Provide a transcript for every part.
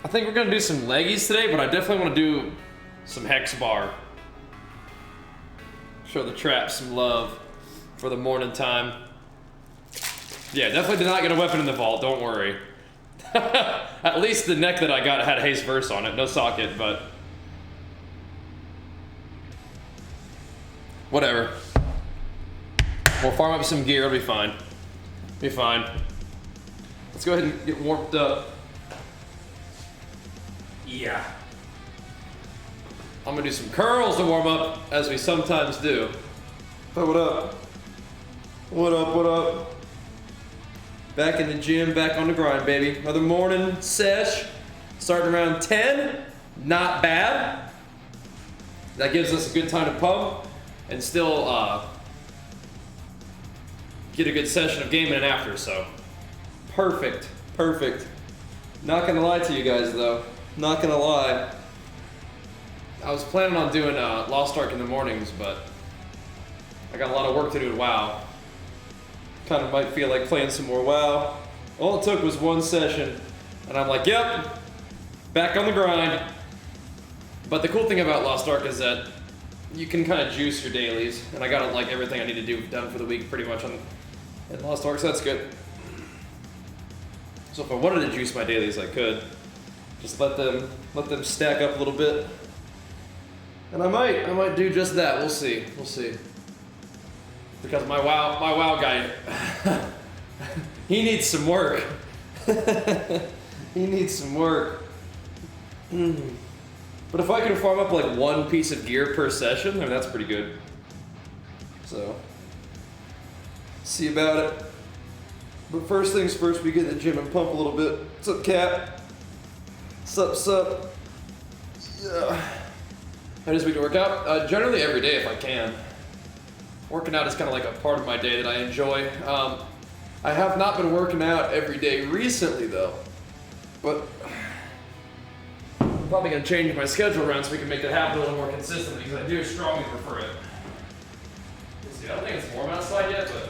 I think we're gonna do some leggies today, but I definitely want to do some hex bar. Show the trap some love for the morning time. Yeah, definitely did not get a weapon in the vault, don't worry. At least the neck that I got had haste verse on it, no socket, but whatever. We'll farm up some gear, it'll be fine. Be fine. Let's go ahead and get warmed up. Yeah. I'm gonna do some curls to warm up, as we sometimes do. Hey, what up? What up, what up? Back in the gym, back on the grind, baby. Another morning sesh, starting around 10. Not bad. That gives us a good time to pump and still get a good session of gaming and after, so. Perfect, perfect. Not gonna lie to you guys though. Not gonna lie. I was planning on doing Lost Ark in the mornings, but I got a lot of work to do in WoW. Kind of might feel like playing some more WoW. All it took was one session, and I'm like, yep, back on the grind. But the cool thing about Lost Ark is that you can kind of juice your dailies, and I got like everything I need to do done for the week pretty much in Lost Ark, so that's good. So if I wanted to juice my dailies, I could. Just let them stack up a little bit. And I might do just that. We'll see. We'll see. Because my WoW guy, he needs some work. He needs some work. But if I can farm up like one piece of gear per session, I mean, that's pretty good. So, see about it. But first things first, we get in the gym and pump a little bit. What's up, Cap? Sup? Yeah. How does week to work out? Generally every day if I can. Working out is kind of like a part of my day that I enjoy. I have not been working out every day recently though, but I'm probably gonna change my schedule around so we can make that happen a little more consistently because I do strongly prefer it. Let's see, I don't think it's warm outside yet, but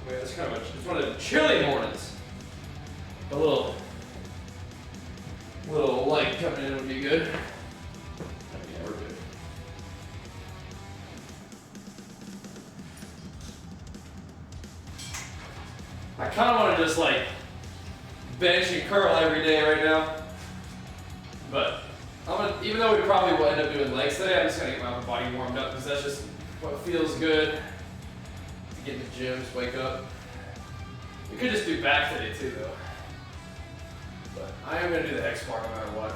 wait, it's kind of it's one of the chilly mornings. A little light coming in would be good. Yeah, we're good. I kind of want to just like bench and curl every day right now, but even though we probably will end up doing legs today, I'm just gonna get my upper body warmed up because that's just what feels good to get in the gym, just wake up. We could just do back today too though, but I am gonna do the hex bar no matter what.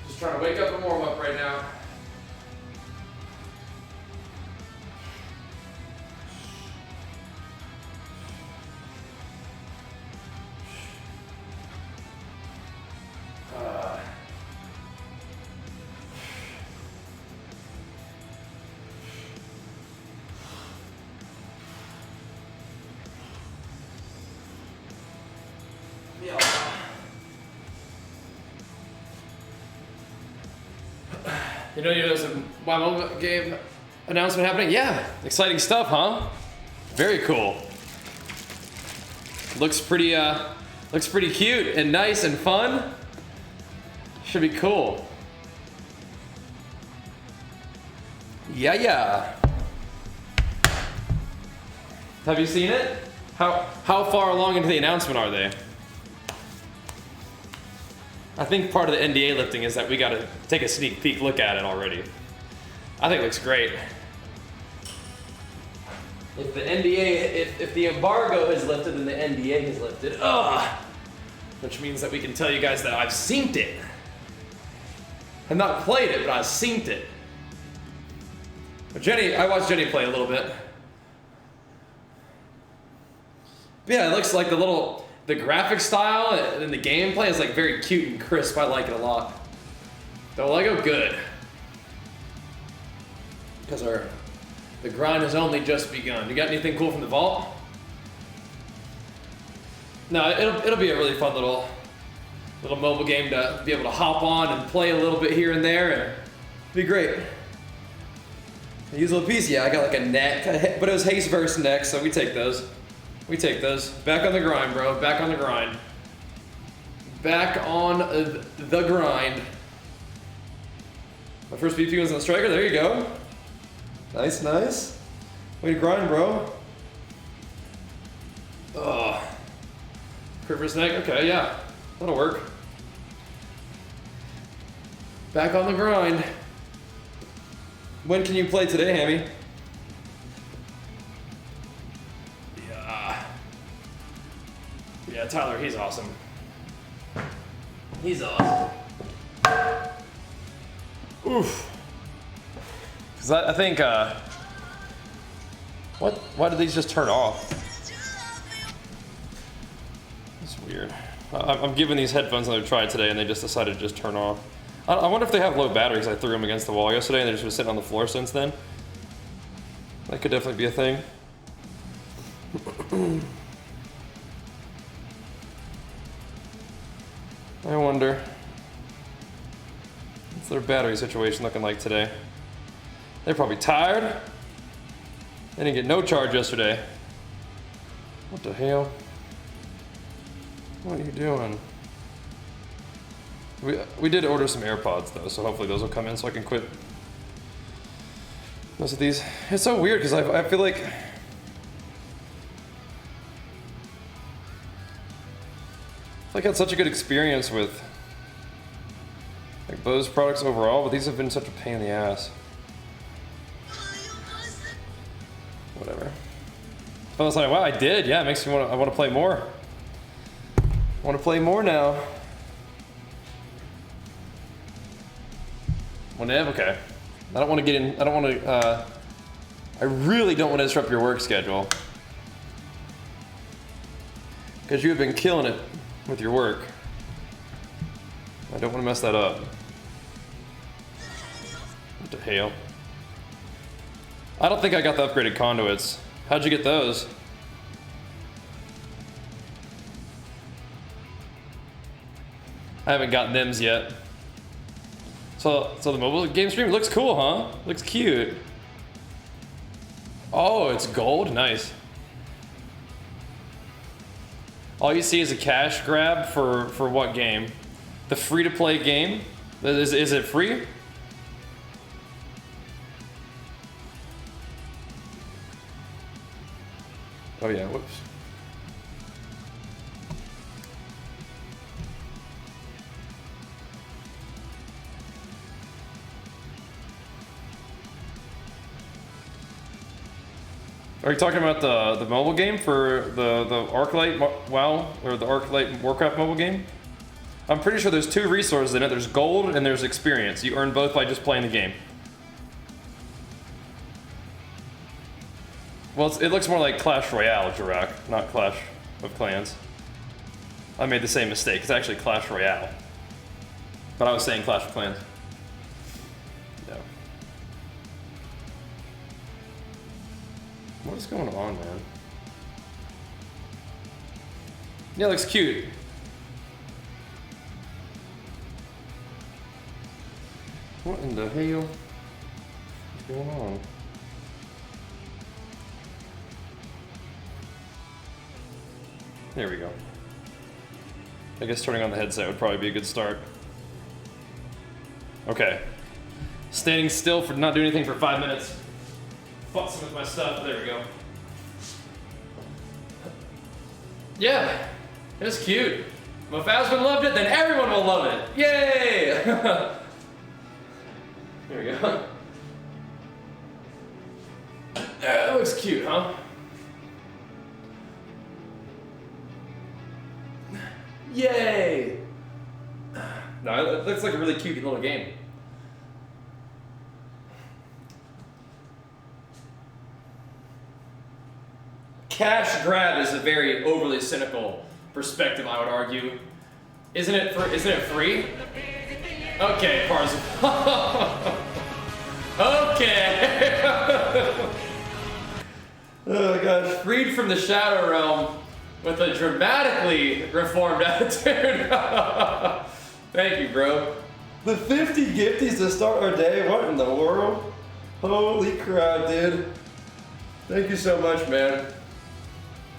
Just trying to wake up and warm up right now. You know, there's a WoW game announcement happening? Yeah, exciting stuff, huh? Very cool. Looks pretty cute and nice and fun. Should be cool. Yeah. Have you seen it? How far along into the announcement are they? I think part of the NDA lifting is that we gotta take a sneak peek look at it already. I think it looks great. If the NDA, if the embargo has lifted, then the NDA has lifted. Which means that we can tell you guys that I've synced it. I've not played it, but I've synced it. But I watched Jenny play a little bit. But yeah, it looks like the graphic style and the gameplay is like very cute and crisp. I like it a lot. The Lego, good. Because the grind has only just begun. You got anything cool from the vault? No, it'll be a really fun little mobile game to be able to hop on and play a little bit here and there, and it'll be great. Use a little piece. Yeah, I got like a neck, but it was haste versus neck, so we take those. We take those. Back on the grind, bro. Back on the grind. Back on the grind. My first BP was on striker. There you go. Nice, nice. Way to grind, bro. Ugh. Curve neck. Okay, yeah. That'll work. Back on the grind. When can you play today, Hammy? Yeah, Tyler, he's awesome. He's awesome. Oof. Because I think, why did these just turn off? That's weird. I'm giving these headphones another try today and they just decided to just turn off. I wonder if they have low batteries. I threw them against the wall yesterday and they've just been sitting on the floor since then. That could definitely be a thing. I wonder. What's their battery situation looking like today? They're probably tired. They didn't get no charge yesterday. What the hell? What are you doing? We did order some AirPods though, so hopefully those will come in so I can quit most of these. It's so weird because I feel like I had such a good experience with like Bose products overall, but these have been such a pain in the ass. Whatever. I was like, wow, I did. Yeah, it makes me I want to play more. I want to play more now. Okay. I don't want to get in. I don't want to. I really don't want to disrupt your work schedule because you have been killing it with your work. I don't want to mess that up. What the hell? I don't think I got the upgraded conduits. How'd you get those? I haven't gotten them yet. So the mobile game stream looks cool, huh? Looks cute. Oh, it's gold? Nice. All you see is a cash grab for what game? The free-to-play game? Is it free? Oh yeah, whoops. Are you talking about the mobile game for the Arclight WoW or the Arclight Warcraft mobile game? I'm pretty sure there's two resources in it. There's gold and there's experience. You earn both by just playing the game. Well, it looks more like Clash Royale, Jiraq, not Clash of Clans. I made the same mistake. It's actually Clash Royale. But I was saying Clash of Clans. No. What is going on, man? Yeah, it looks cute. What in the hell is going on? There we go. I guess turning on the headset would probably be a good start. Okay. Standing still for not doing anything for 5 minutes. Fussing with my stuff. There we go. Yeah, it's cute. If Aspen loved it, then everyone will love it. Yay! There we go. Yeah, that looks cute, huh? Yay! No, it looks like a really cute little game. Cash grab is a very overly cynical perspective, I would argue. Isn't it free? Okay, Parzival. Okay. Oh gosh, freed from the Shadow Realm with a dramatically reformed attitude. Thank you, bro. The 50 gifties to start our day? What in the world? Holy crap, dude. Thank you so much, man.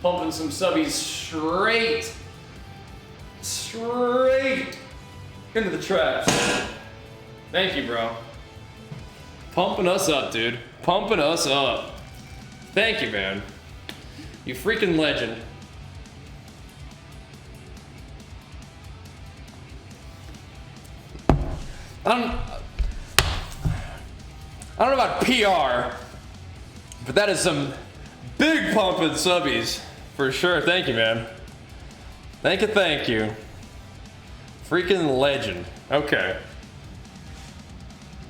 Pumping some subbies straight into the traps. Thank you, bro. Pumping us up, dude. Pumping us up. Thank you, man. You freaking legend. I don't know about PR, but that is some big pumping subbies for sure. Thank you, man. Thank you. Freaking legend. Okay.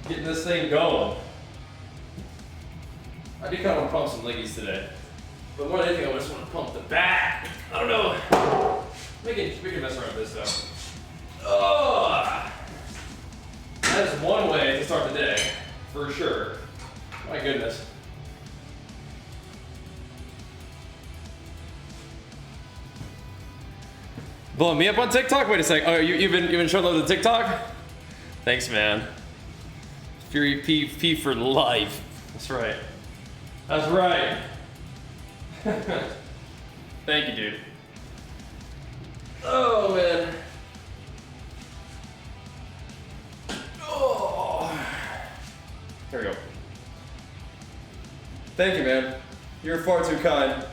Getting this thing going. I do kind of want to pump some leggies today. But more than anything, I just want to pump the back. I don't know. We can mess around with this though. Oh! That is one way to start the day, for sure. My goodness. Blowing me up on TikTok? Wait a sec. Oh, you've been showing love to TikTok? Thanks, man. Fury P for life. That's right. That's right. Thank you, dude. Oh, man. Oh. Here we go. Thank you, man. You're far too kind.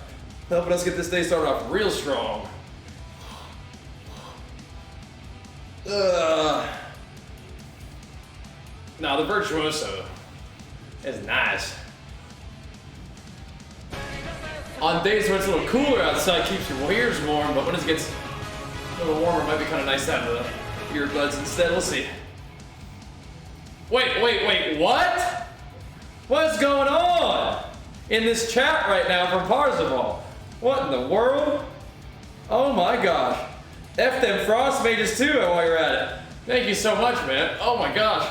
Helping us get this day started off real strong. Now the Virtuoso is nice. On days when it's a little cooler outside, keeps your ears warm, but when it gets a little warmer, it might be kind of nice to have the earbuds instead. We'll see. Wait, what? What's going on in this chat right now from Parzival? What in the world? Oh my gosh. F them Frost Mages too while you're at it. Thank you so much, man. Oh my gosh.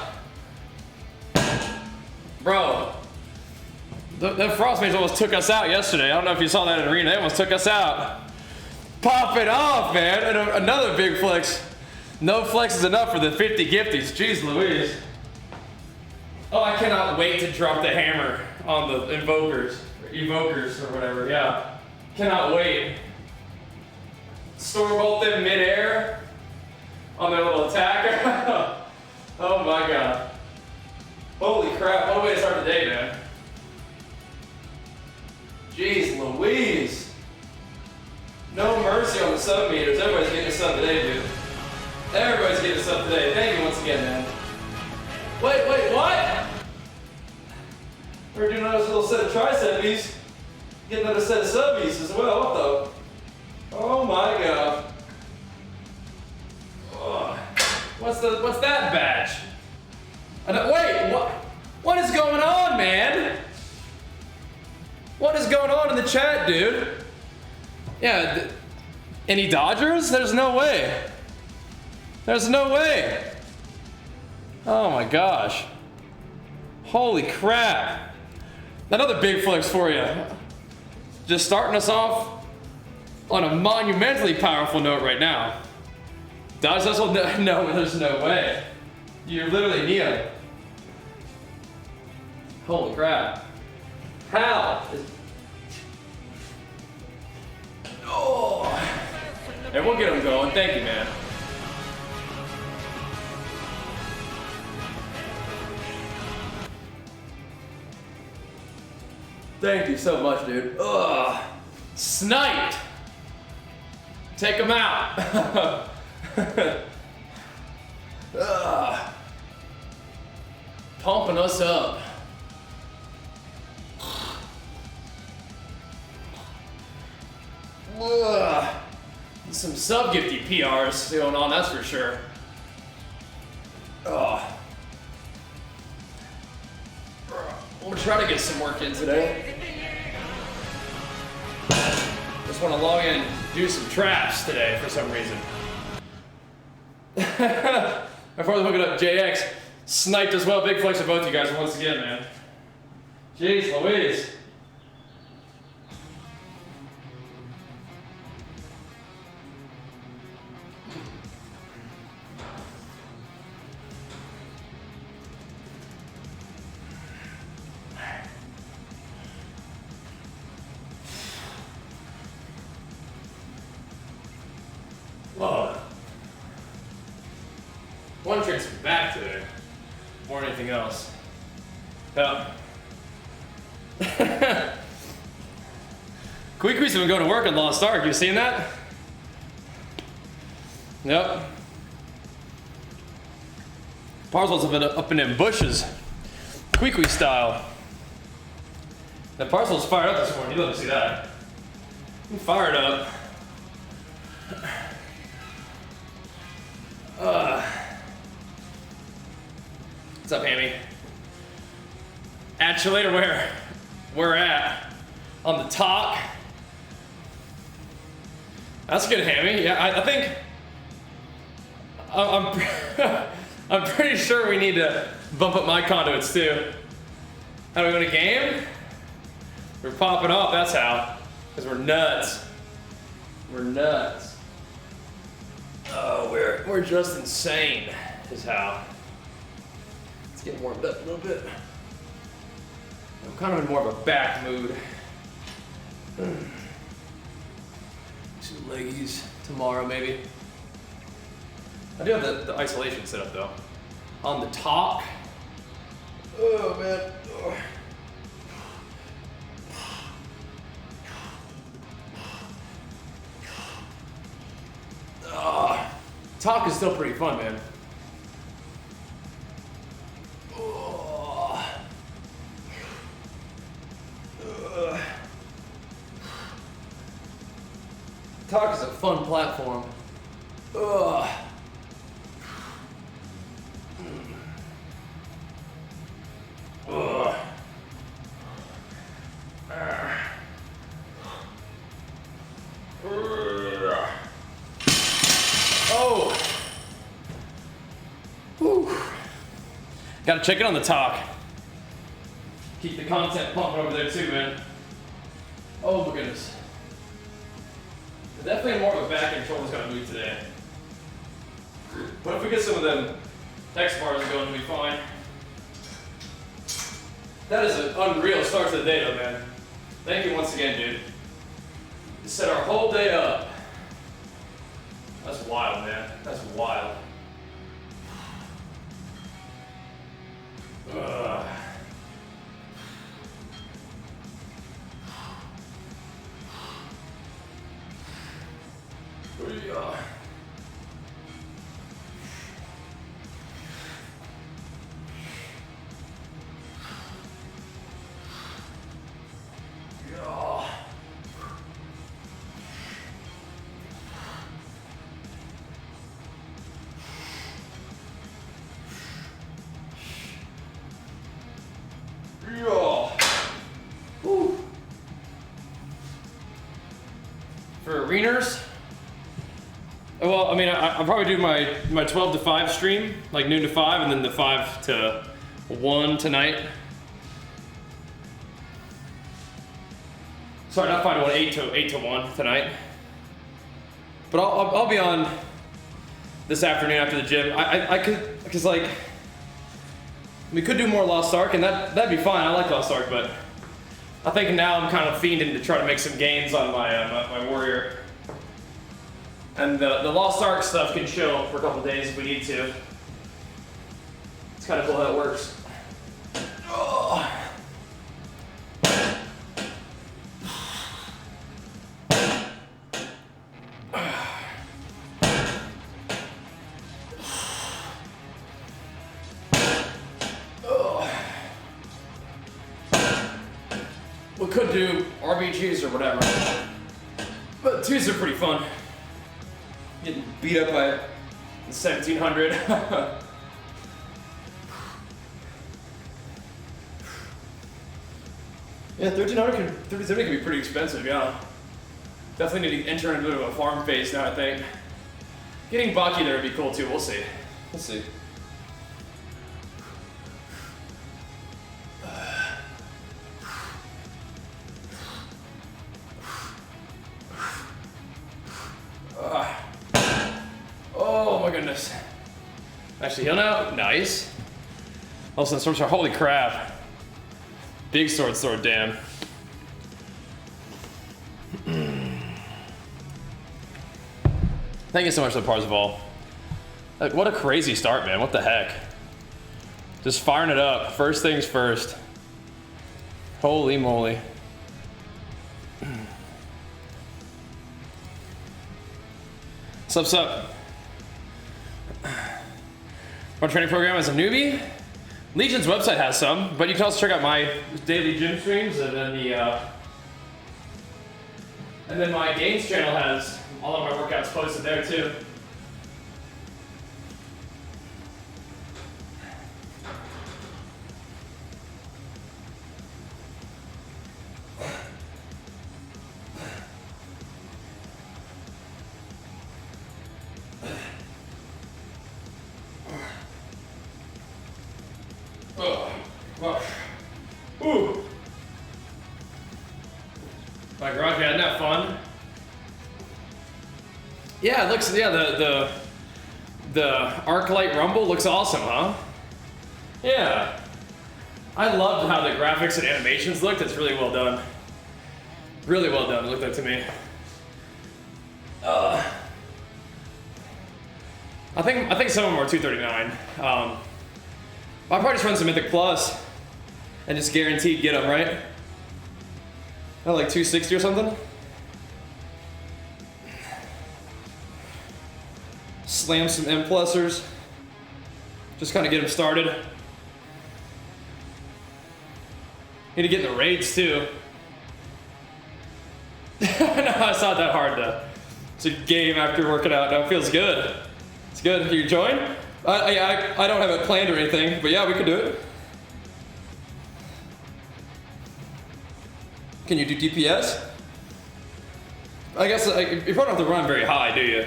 Bro. The Frost Mages almost took us out yesterday. I don't know if you saw that in Arena. They almost took us out. Pop it off, man. And another big flex. No flex is enough for the 50 gifties. Jeez Louise. Oh, I cannot wait to drop the hammer on the evokers or whatever. Yeah. Cannot wait. Stormbolt them midair on their little attacker. Oh my god. Holy crap. What a way to start the day, man. Jeez Louise. No mercy on the sub meters. Everybody's getting a sub today, dude. Everybody's getting a sub today. Thank you once again, man. Wait, what? We're doing another little set of triceps. Get another set of subbies as well. What the? Oh my god. Ugh. What's that badge? Wait, what is going on, man? What is going on in the chat, dude? Yeah, any Dodgers? There's no way. There's no way. Oh my gosh. Holy crap. Another big flex for you. Just starting us off on a monumentally powerful note right now. Dodge Hustle? No, there's no way. You're literally Neo. Holy crap. How? Oh. And we'll get them going. Thank you, man. Thank you so much, dude. Ugh. Sniped. Take him out. Ugh. Pumping us up. Ugh. Some sub-gifty PRs going on, that's for sure. Ugh. We'll try to get some work in today. Just want to log in and do some traps today for some reason. Before we hook it up, JX sniped as well. Big flex to both you guys once again, man. Jeez Louise. want to train some back today, more than anything else. Yeah. Quick-Quick's been going to work on Lost Ark. You seen that? Yep. Parcel's up in them bushes. Quick-Quick style. That Parcel's fired up this morning. You love to see that. I'm fired up. What's up, Hammy? At you later, where we're at. On the talk. That's good, Hammy. Yeah, I think I'm pretty sure we need to bump up my conduits too. How do we win a game? We're popping off, that's how. Because we're nuts. We're nuts. Oh, we're just insane, is how. Let's get warmed up a little bit. I'm kind of in more of a back mood. 2 leggies tomorrow, maybe. I do have the isolation set up though. On the talk. Oh man. Oh. Talk is still pretty fun, man. Talk is a fun platform. Ugh. Ugh. Oh. Whew. Gotta check in on the talk. Keep the content pumping over there too, man. Oh my goodness. Definitely more of a back and shoulders kind of move today. But if we get some of them X bars going, we'll be fine. That is an unreal start to the day though, man. Thank you once again, dude. You set our whole day up. That's wild, man. That's wild. Ugh. Yeah. For areners, well, I mean, I'll probably do my 12 to 5 stream, like noon to 5, and then the 5 to 1 tonight. Sorry, not 5 to 1, 8 to 1 tonight. But I'll be on this afternoon after the gym. I could, because like, we could do more Lost Ark, and that'd be fine. I like Lost Ark, but I think now I'm kind of fiending to try to make some gains on my my warrior. And the Lost Ark stuff can chill for a couple days if we need to. It's kind of cool how it works. Oh. We could do RBGs or whatever, but 2s are pretty fun. Getting beat up by 1700. Yeah, 37 can be pretty expensive, yeah. Definitely need to enter into a bit of a farm phase now, I think. Getting Baki there would be cool too, we'll see. We'll see. Oh my goodness. Actually heal now? Nice. All of a sudden, sword, holy crap. Big sword, damn. Thank you so much for the Parzival. Like, what a crazy start, man. What the heck? Just firing it up. First things first. Holy moly. What's up? Our training program as a newbie? Legion's website has some, but you can also check out my daily gym streams, and then my games channel has all of my workouts posted there too. Ooh. My garage, yeah, isn't that fun? Yeah, it looks, yeah, the arc light rumble looks awesome, huh? Yeah. I loved how the graphics and animations looked. It's really well done. Really well done, it looked like to me. I think some of them are 239. I'll probably just run some Mythic Plus and just guaranteed get them, right? Not like 260 or something? Slam some M+ers. Just kind of get them started. Need to get in the raids too. No, it's not that hard to. It's a game after working out. No, it feels good. It's good. You join? I don't have it planned or anything, but yeah, we could do it. Can you do DPS? I guess you probably don't have to run very high, do you?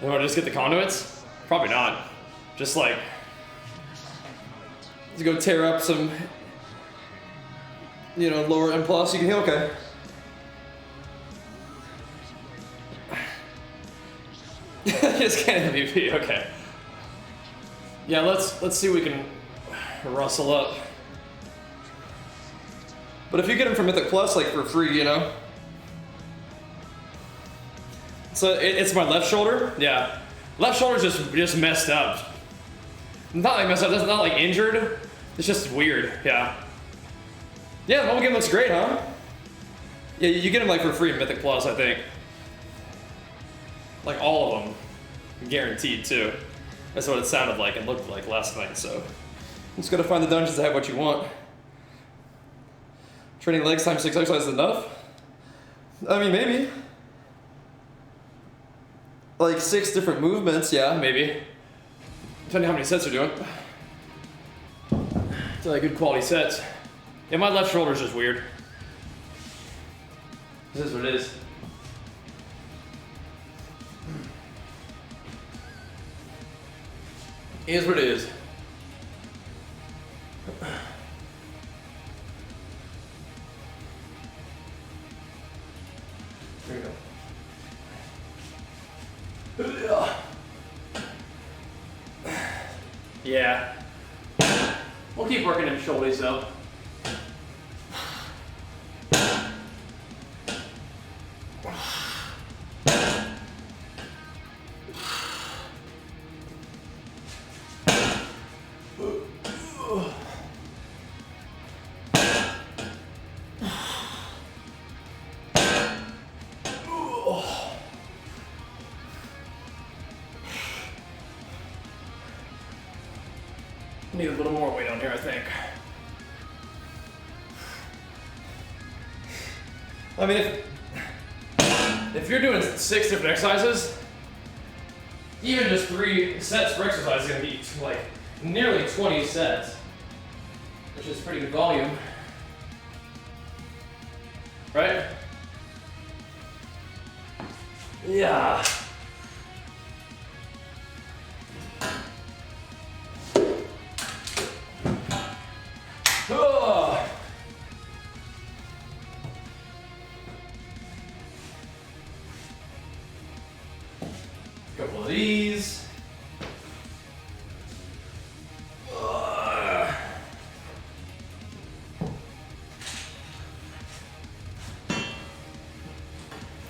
You want to just get the conduits? Probably not. Just like, let's go tear up some, you know, lower M+, you can heal, okay. Just can't MVP, okay. Yeah, let's see if we can rustle up. But if you get them from Mythic Plus, like for free, you know. So it's my left shoulder, yeah. Left shoulder's just messed up. Not like messed up, it's not like injured. It's just weird, yeah. Yeah, the mobile game looks great, huh? Yeah, you get them like for free in Mythic Plus, I think. Like all of them, guaranteed too. That's what it sounded like and looked like last night, so. You just gotta find the dungeons that have what you want. Training legs times 6 exercises enough? I mean, maybe. Like 6 different movements, yeah, maybe. Depending on how many sets you're doing. It's like good quality sets. Yeah, my left shoulder's just weird. This is what it is. It is what it is. There you go. Yeah. We'll keep working them shoulders though. Need a little more weight on here, I think. I mean, if you're doing 6 different exercises, even just 3 sets per exercise is gonna be like nearly 20 sets, which is pretty good volume, right? Yeah. Oh. Couple of these.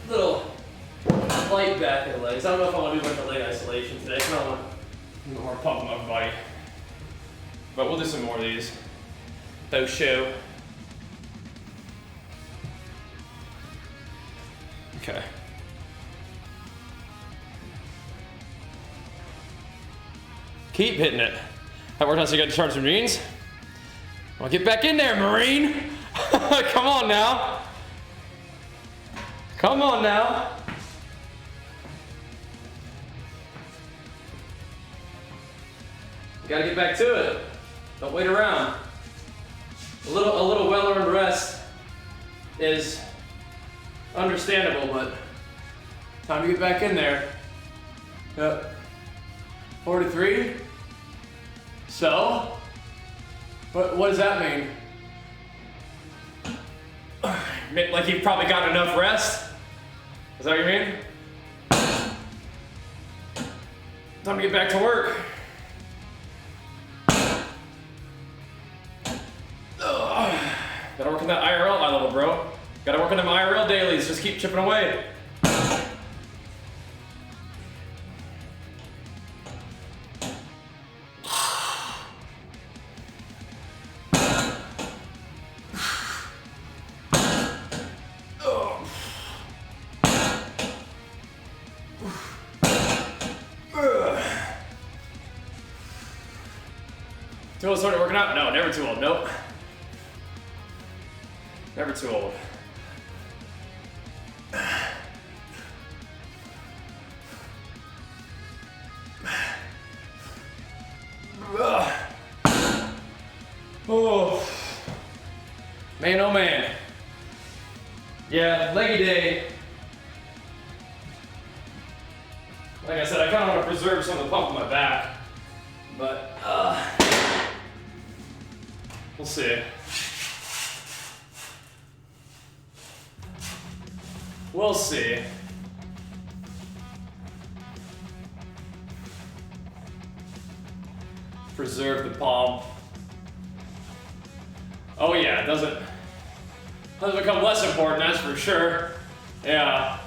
Little light slight back and legs. I don't know if I want to do a bunch of leg isolation today. I don't want more pump in my body. But we'll do some more of these. Those show. Okay. Keep hitting it. That worked out so you got to charge some jeans? Well, get back in there, Marine. Come on now. Come on now. You gotta get back to it. Don't wait around. A little well-earned rest is understandable, but time to get back in there. Yep. 43. So, what does that mean? Like you've probably got enough rest? Is that what you mean? Time to get back to work. Gotta work on that IRL high level, bro. Gotta work on them IRL dailies. Just keep chipping away. Too old to start working out? No, never too old. Nope. Never too old. Oh. Man, oh man. Yeah, leggy day. Like I said, I kind of want to preserve some of the pump in my back, but we'll see. We'll see. Preserve the palm. Oh yeah, it doesn't become less important, that's for sure. Yeah.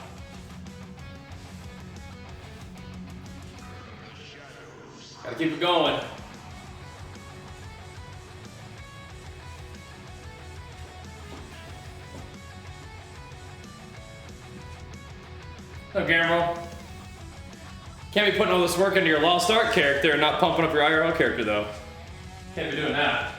Gotta keep it going. No, Gamero. Can't be putting all this work into your Lost Ark character and not pumping up your IRL character, though. Can't be doing that.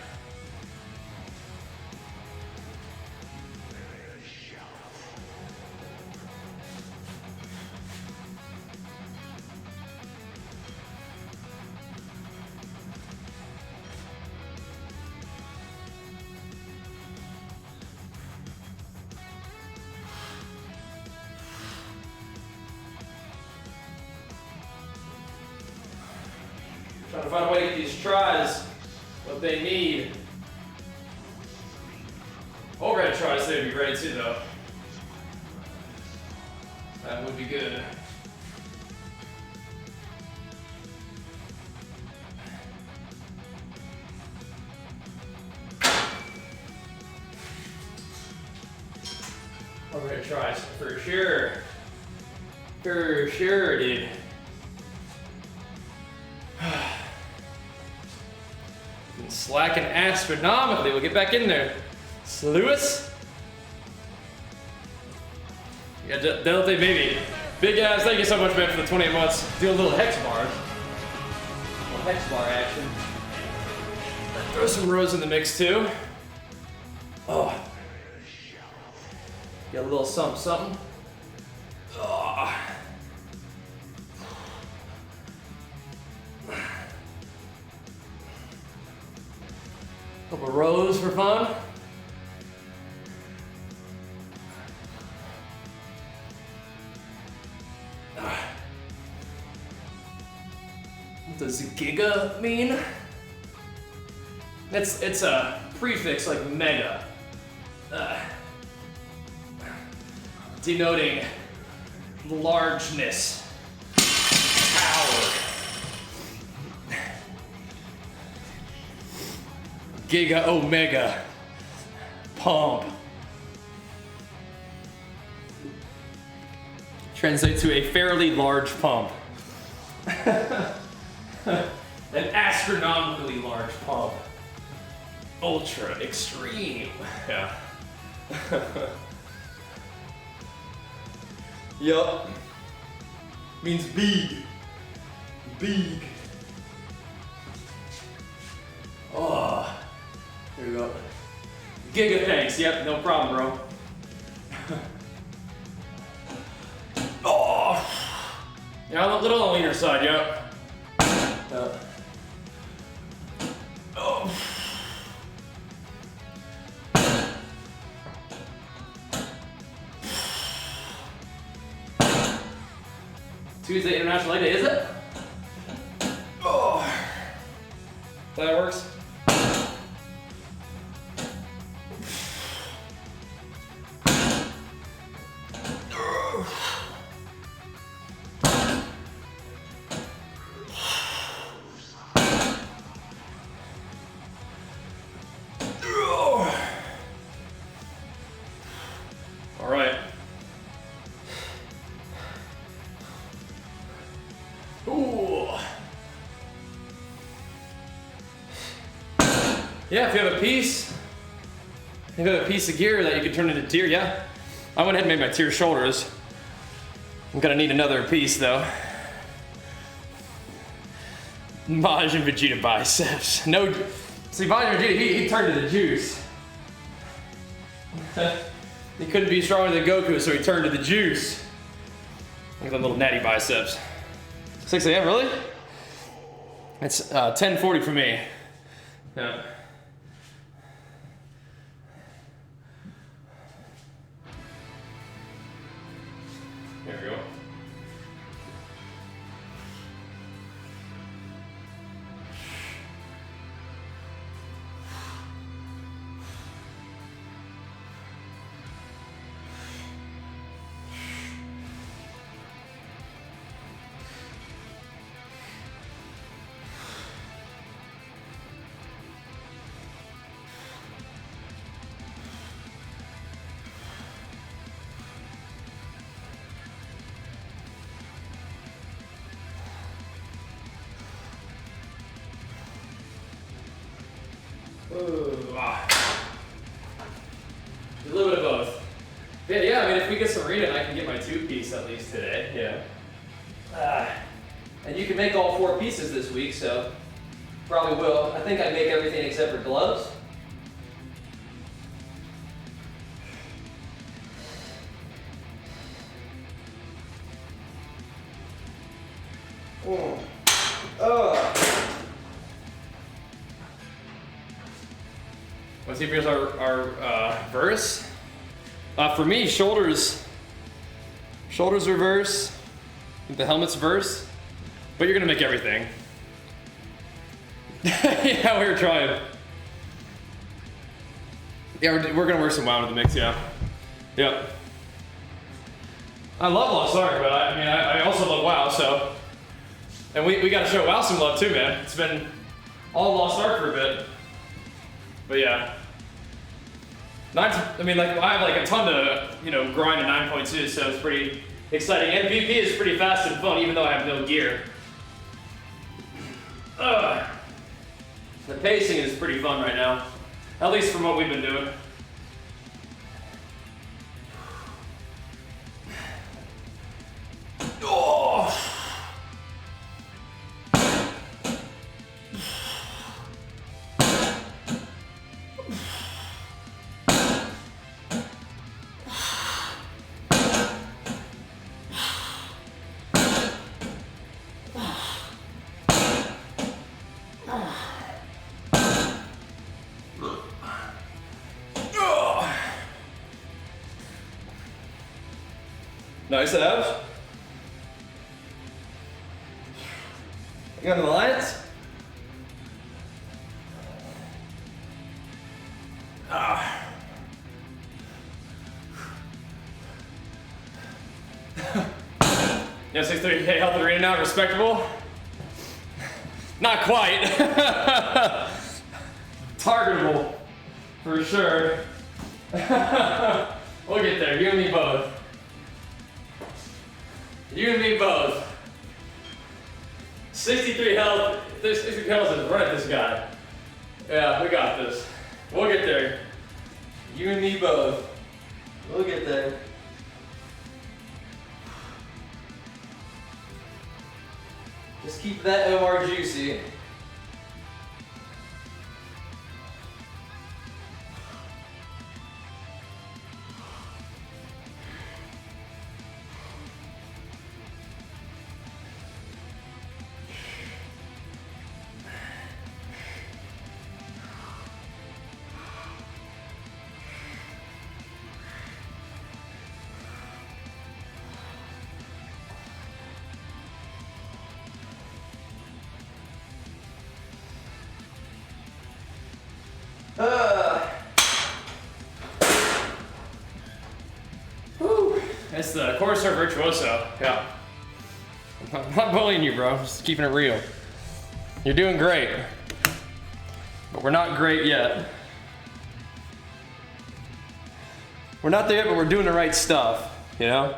Trying to find a way to get these tries what they need. Overhead tries, they would be great too, though. That would be good. Overhead tries, for sure. For sure, dude. Slacking astronomically. We'll get back in there. Lewis. Yeah, Delta baby. Big ass, thank you so much, man, for the 28 months. Do a little hex bar. A little hex bar action. Throw some rows in the mix too. Oh. Get a little something, something. Oh. Couple rows for fun. What does giga mean? It's a prefix like mega, denoting largeness, power. Giga Omega pump. translate to a fairly large pump. An astronomically large pump. Ultra extreme. Yeah. Yup. Means big. Big. Oh. Here we go. Giga thanks. Yep, no problem, bro. Oh. Yeah, a little on the leaner side, yep. Oh. Tuesday International Leg Day, is it? Oh. That works. All right. Ooh. Yeah, if you have a piece of gear that you can turn into tier, yeah. I went ahead and made my tier shoulders. I'm gonna need another piece though. Baj and Vegeta biceps. No, see, Baj and Vegeta, he turned to the juice. He couldn't be stronger than Goku, so he turned to the juice. Look at them little natty biceps. 6 a.m. really? It's 10:40 for me. Yeah. There we go. Ooh, ah. A little bit of both. Yeah, I mean, if we get some reading, I can get my 2-piece at least today, yeah. And you can make all 4 pieces this week, so probably will. I think I make everything except for gloves. Oh. Let's see if here's our verse. For me, shoulders reverse, the helmet's verse, but you're gonna make everything. Yeah, we were trying. Yeah, we're gonna work some WoW in the mix, yeah. Yep. I love Lost Ark, but I also love WoW, so. And we gotta show WoW some love too, man. It's been all Lost Ark for a bit. But yeah. I have like a ton to, grind at 9.2, so it's pretty exciting. MVP is pretty fast and fun, even though I have no gear. The pacing is pretty fun right now. At least from what we've been doing. Oh! Nice abs. You got an alliance? Yeah, 630K health arena now, respectable. Not quite. Targetable, for sure. We'll get there, you and me both. You and me both. 63 health. There's 63 health is run at this guy. Yeah, we got this. We'll get there. You and me both. We'll get there. Just keep that OR juicy. It's the Corsair Virtuoso, yeah. I'm not bullying you, bro, just keeping it real. You're doing great, but we're not great yet. We're not there yet, but we're doing the right stuff, you know?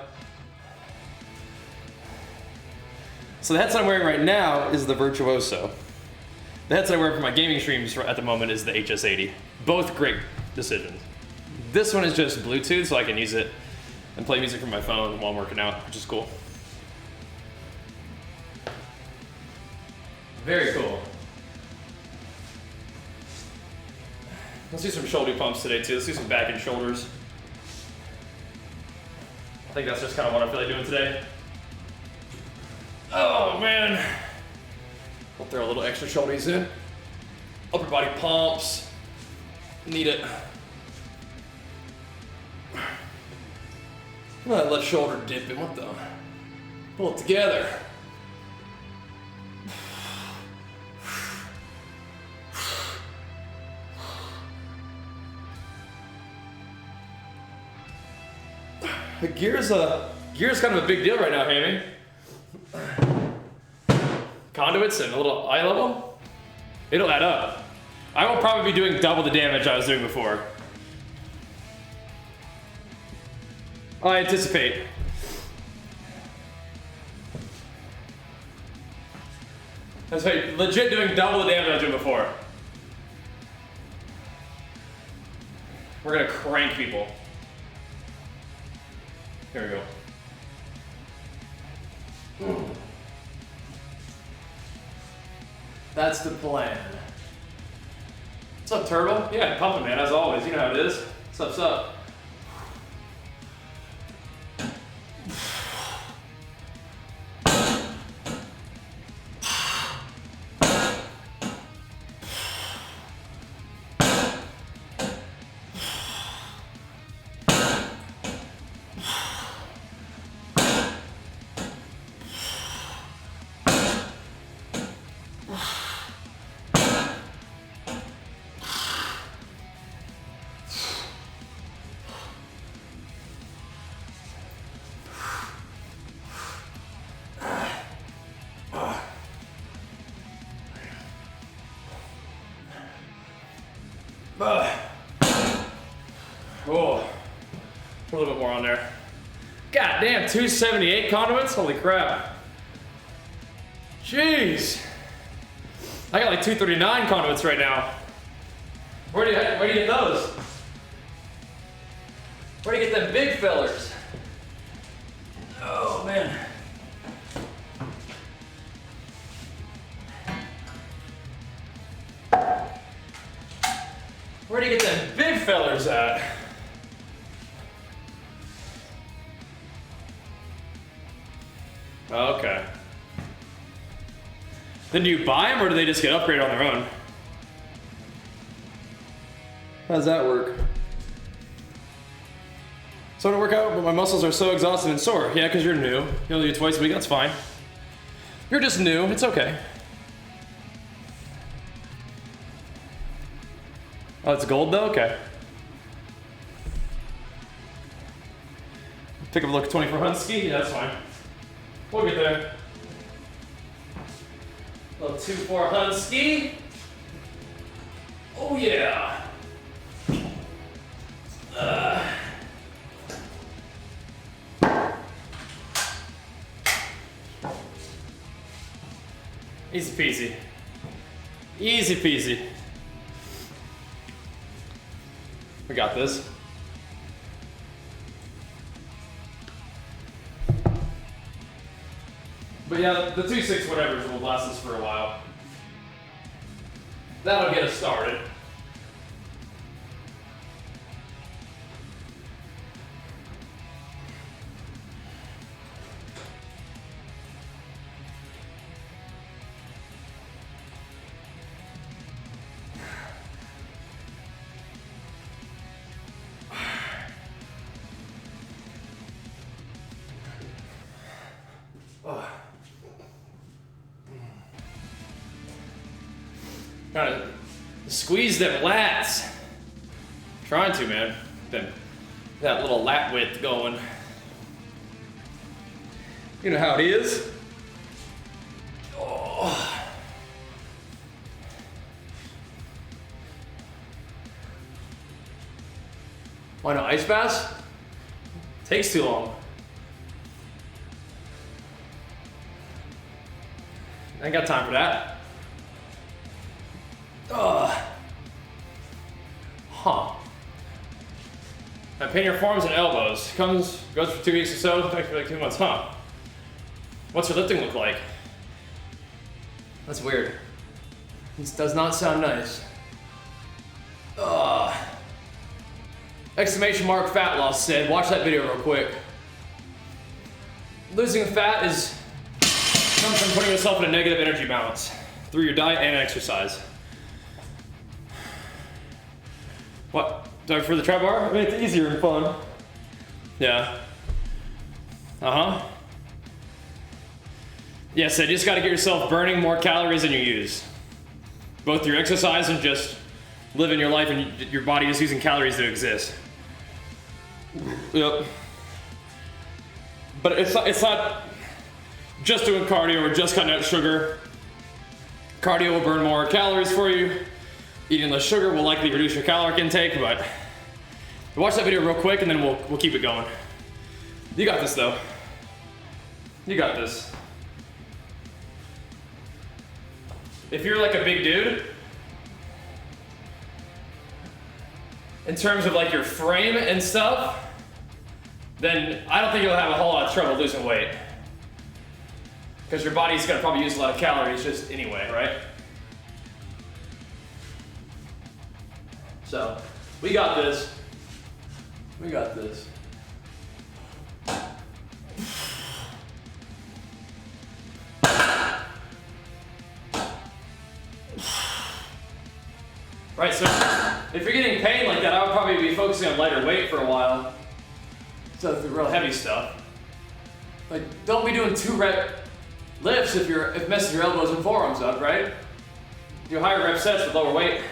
So the headset I'm wearing right now is the Virtuoso. The headset I wear for my gaming streams at the moment is the HS80. Both great decisions. This one is just Bluetooth, so I can use it and play music from my phone while I'm working out, which is cool. Very cool. Let's do some shoulder pumps today too. Let's do some back and shoulders. I think that's just kind of what I feel like doing today. Oh man. We'll throw a little extra shoulders in. Upper body pumps. Need it. That left shoulder dipping, what the? Pull it together. The gear's kind of a big deal right now, Hammy. Conduits and a little eye level, it'll add up. I will probably be doing double the damage I was doing before. I anticipate. That's right, legit doing double the damage I was doing before. We're gonna crank people. Here we go. That's the plan. What's up, Turtle? Yeah, pumping, man, as always. You know how it is. What's up? Oh, a little bit more on there. God damn, 278 conduits? Holy crap. Jeez. I got like 239 conduits right now. Where do you get those? Where do you get them big fillers? Oh man. Where do you get them big fellers at? Okay. Then do you buy them or do they just get upgraded on their own? How does that work? So to work out, but my muscles are so exhausted and sore. Yeah, because you're new. You only do it twice a week, that's fine. You're just new, it's okay. Oh, it's gold though? Okay. Pick up a look at 24 Husky? Yeah, that's fine. We'll get there. Little 2-4 Husky. Oh yeah. Easy peasy. Easy peasy. We got this. But yeah, the 2-6 whatevers will last us for a while. That'll get us started. Trying to squeeze them lats. Trying to, man. That little lat width going. You know how it is. Oh. Why no ice baths? Takes too long. I ain't got time for that. Huh. I paint your forearms and elbows. Goes for 2 weeks or so, takes for like 2 months, huh? What's your lifting look like? That's weird. This does not sound nice. Exclamation mark fat loss said, watch that video real quick. Losing fat comes from putting yourself in a negative energy balance through your diet and exercise. What? Do I prefer the trap bar? I mean, it's easier and fun. Yeah. Uh-huh. Yeah, so you just gotta get yourself burning more calories than you use. Both your exercise and just living your life and your body is using calories to exist. Yep. But it's not just doing cardio or just cutting out sugar. Cardio will burn more calories for you. Eating less sugar will likely reduce your caloric intake, but watch that video real quick and then we'll keep it going. You got this though. You got this. If you're like a big dude, in terms of like your frame and stuff, then I don't think you'll have a whole lot of trouble losing weight. Because your body's gonna probably use a lot of calories just anyway, right? So, we got this. We got this. Right, so if you're getting pain like that, I would probably be focusing on lighter weight for a while. So the real heavy stuff. Like, don't be doing 2-rep lifts if it messes your elbows and forearms up, right? Do higher rep sets with lower weight.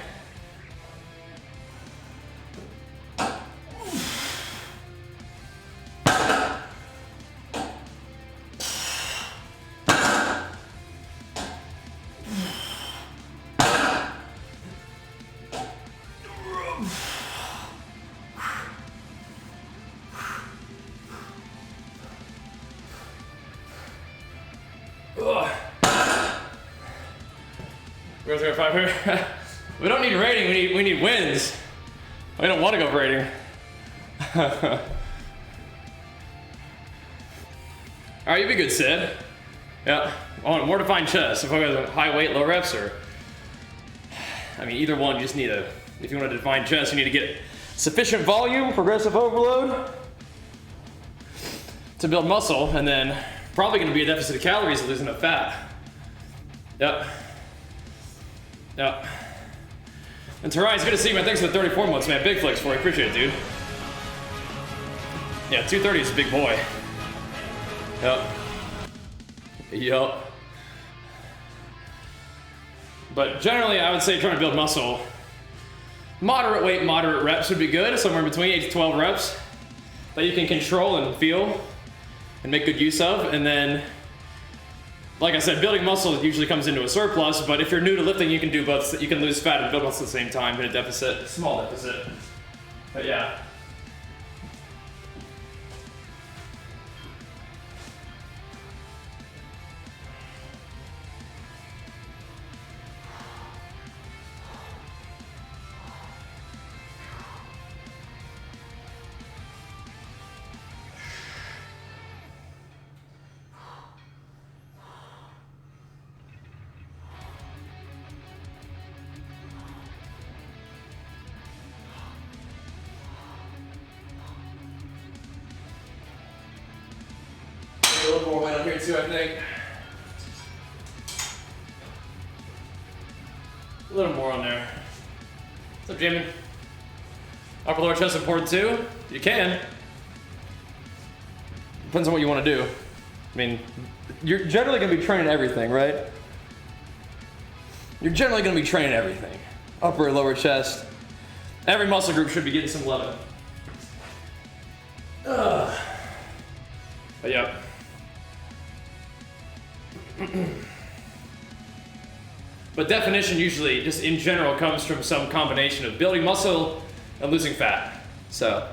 We don't need rating, we need wins. We don't want to go for rating. Alright, you'd be good, Sid. Yeah, I want a more defined chest. If I go high weight, low reps, or I mean, either one. You just need if you want a defined chest, you need to get sufficient volume, progressive overload to build muscle, and then probably going to be a deficit of calories to losing enough fat. Yep. Yep. And Tarai, it's good to see you, man. Thanks for the 34 months, man. Big flex for you. Appreciate it, dude. Yeah, 230 is a big boy. Yep. Yup. But generally, I would say trying to build muscle, moderate weight, moderate reps would be good. Somewhere between 8 to 12 reps that you can control and feel and make good use of. And then, like I said, building muscle usually comes into a surplus, but if you're new to lifting, you can do both. You can lose fat and build muscle at the same time in a deficit, small deficit. But yeah. little more weight on here too, I think. A little more on there. What's up, Jamie? Upper lower chest important too? You can. Depends on what you want to do. I mean, you're generally going to be training everything, right? You're generally going to be training everything. Upper and lower chest. Every muscle group should be getting some love. But yeah. But definition usually, just in general, comes from some combination of building muscle and losing fat. So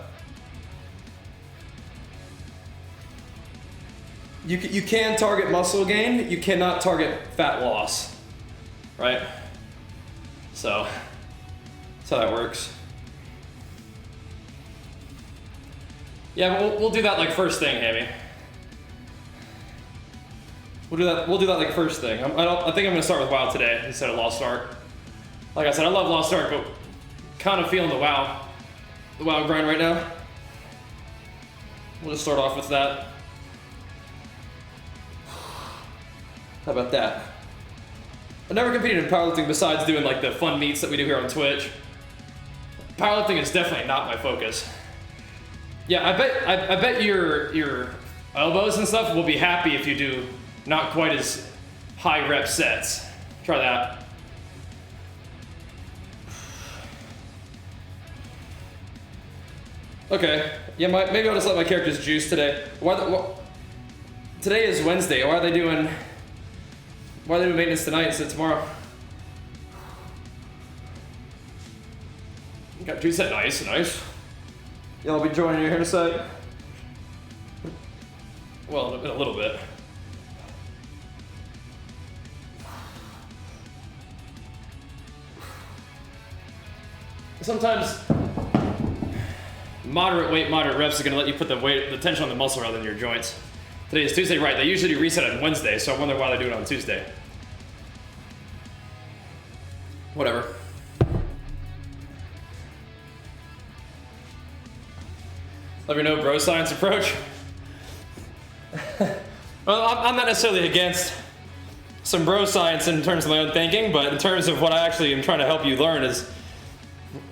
you can target muscle gain, you cannot target fat loss, right? So that's how that works. Yeah, we'll do that like first thing, Hammy. We'll do that like first thing. I think I'm gonna start with WoW today instead of Lost Ark. Like I said, I love Lost Ark, but kind of feeling the WoW grind right now. We'll just start off with that. How about that? I've never competed in powerlifting besides doing like the fun meets that we do here on Twitch. Powerlifting is definitely not my focus. Yeah, I bet your elbows and stuff will be happy if you do not quite as high rep sets. Try that. Okay. Yeah, maybe I'll just let my characters juice today. Today is Wednesday. Why are they doing maintenance tonight instead of tomorrow? Got juice set. Nice. Yeah, I'll be joining you here in a sec. Well, in a little bit. Sometimes moderate weight, moderate reps are gonna let you put the tension on the muscle rather than your joints. Today is Tuesday, right? They usually reset on Wednesday, so I wonder why they do it on Tuesday. Whatever. Let me know, bro science approach. Well, I'm not necessarily against some bro science in terms of my own thinking, but in terms of what I actually am trying to help you learn is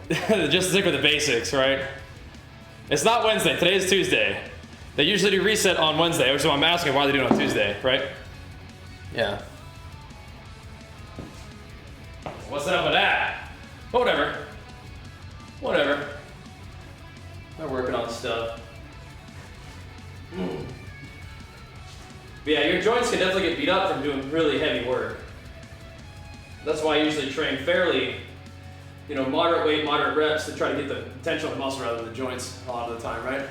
just stick with the basics, right? It's not Wednesday, today is Tuesday. They usually do reset on Wednesday, which is why I'm asking why they do it on Tuesday, right? Yeah. What's up with that? Whatever. I'm working on stuff. But yeah, your joints can definitely get beat up from doing really heavy work. That's why I usually train fairly, moderate weight, moderate reps to try to get the tension on the muscle rather than the joints a lot of the time, right?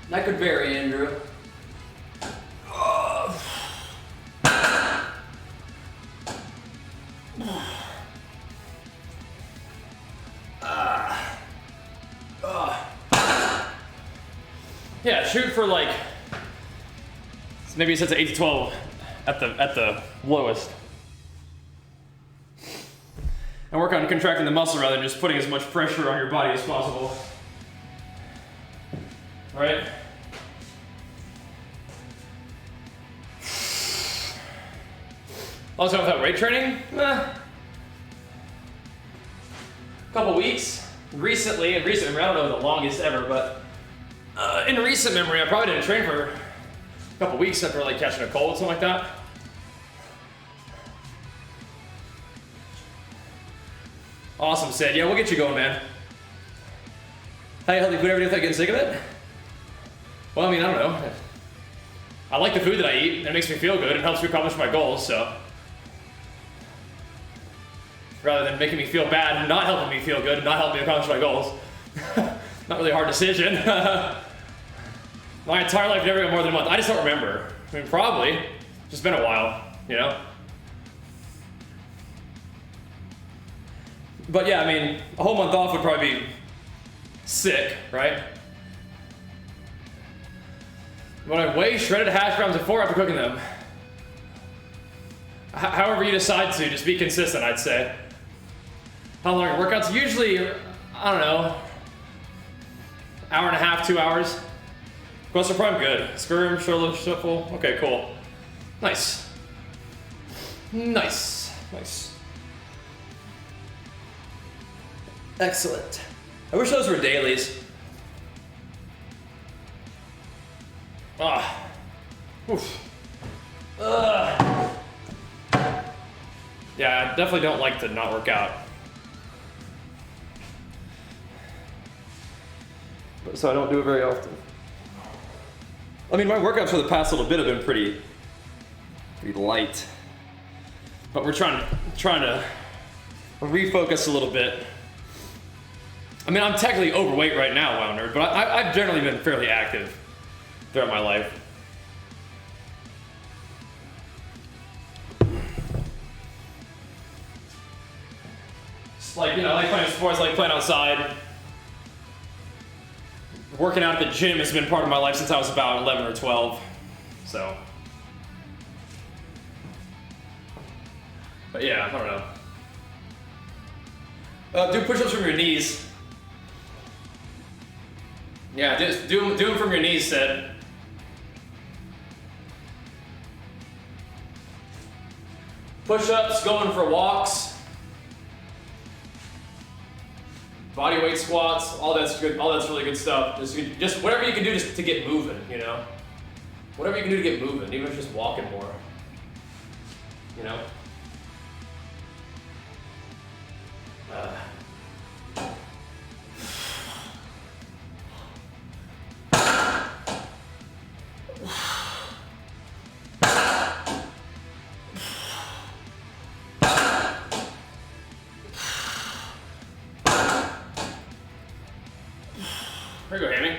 That could vary, Andrew. Yeah, shoot for like, maybe it sets at 8 to 12 at the lowest. And work on contracting the muscle rather than just putting as much pressure on your body as possible. Right? Also, without weight training, a couple weeks. In recent memory, I don't know the longest ever, but in recent memory, I probably didn't train for a couple weeks after like catching a cold, something like that. Awesome, Sid. Yeah, we'll get you going, man. How you healthy food every day without getting sick of it? Well, I mean, I don't know. I like the food that I eat, and it makes me feel good, and helps me accomplish my goals, so. Rather than making me feel bad and not helping me feel good and not helping me accomplish my goals. Not really a hard decision. My entire life never got more than a month. I just don't remember. I mean, probably. Just been a while, But yeah, I mean, a whole month off would probably be sick, right? When I weigh shredded hash browns before after cooking them. However you decide to, just be consistent, I'd say. How long are workouts? Usually, I don't know, hour and a half, 2 hours. Quads are prime good. Skirm, shoulder shuffle. Okay, cool. Nice. Nice. Nice. Excellent. I wish those were dailies. Ah. Oof. Ugh. Yeah, I definitely don't like to not work out. So I don't do it very often. I mean, my workouts for the past little bit have been pretty light. But we're trying to refocus a little bit. I mean, I'm technically overweight right now, Wow Nerd, but I've generally been fairly active throughout my life. Just like, you know, I like playing sports, I like playing outside. Working out at the gym has been part of my life since I was about 11 or 12, so. But yeah, I don't know. Do push-ups from your knees. Yeah, just do them from your knees, Sid. Push-ups, going for walks. Body weight squats, all that's good. All that's really good stuff. Just whatever you can do just to get moving, you know. Whatever you can do to get moving, even if it's just walking more. You know. Here you go, Hammy.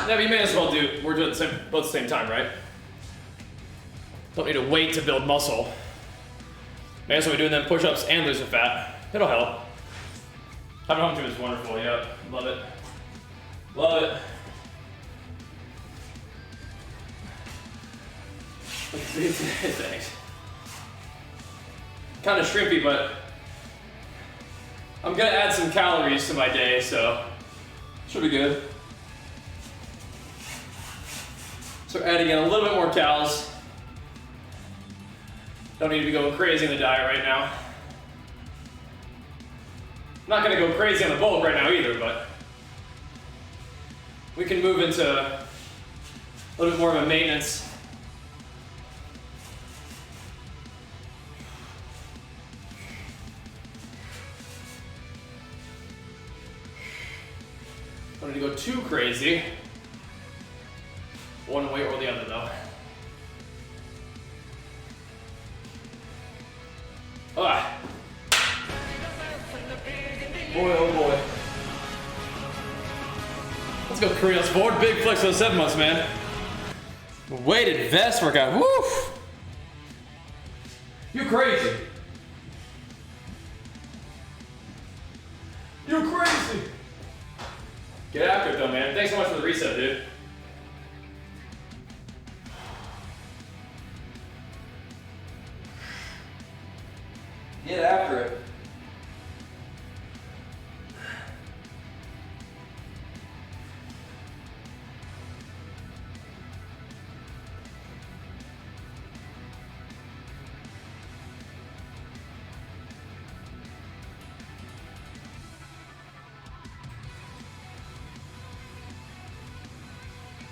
Yeah, but you may as well we're doing both at the same time, right? Don't need to wait to build muscle. May as well be doing them push-ups and losing fat. It'll help. Having home gym is wonderful, yeah. Love it. Love it. Thanks. Kind of shrimpy, but I'm gonna add some calories to my day, so should be good. So adding in a little bit more calories. Don't need to be going crazy in the diet right now. Not gonna go crazy on the bulk right now either, but we can move into a little bit more of a maintenance. Don't need to go too crazy. One way or the other though. Ah. Boy, oh boy. Let's go Korean forward. Big flex for the 7 months, man. Weighted vest workout. Woof. You crazy. You crazy. Get after it though, man. Thanks so much for the reset, dude. Get after it.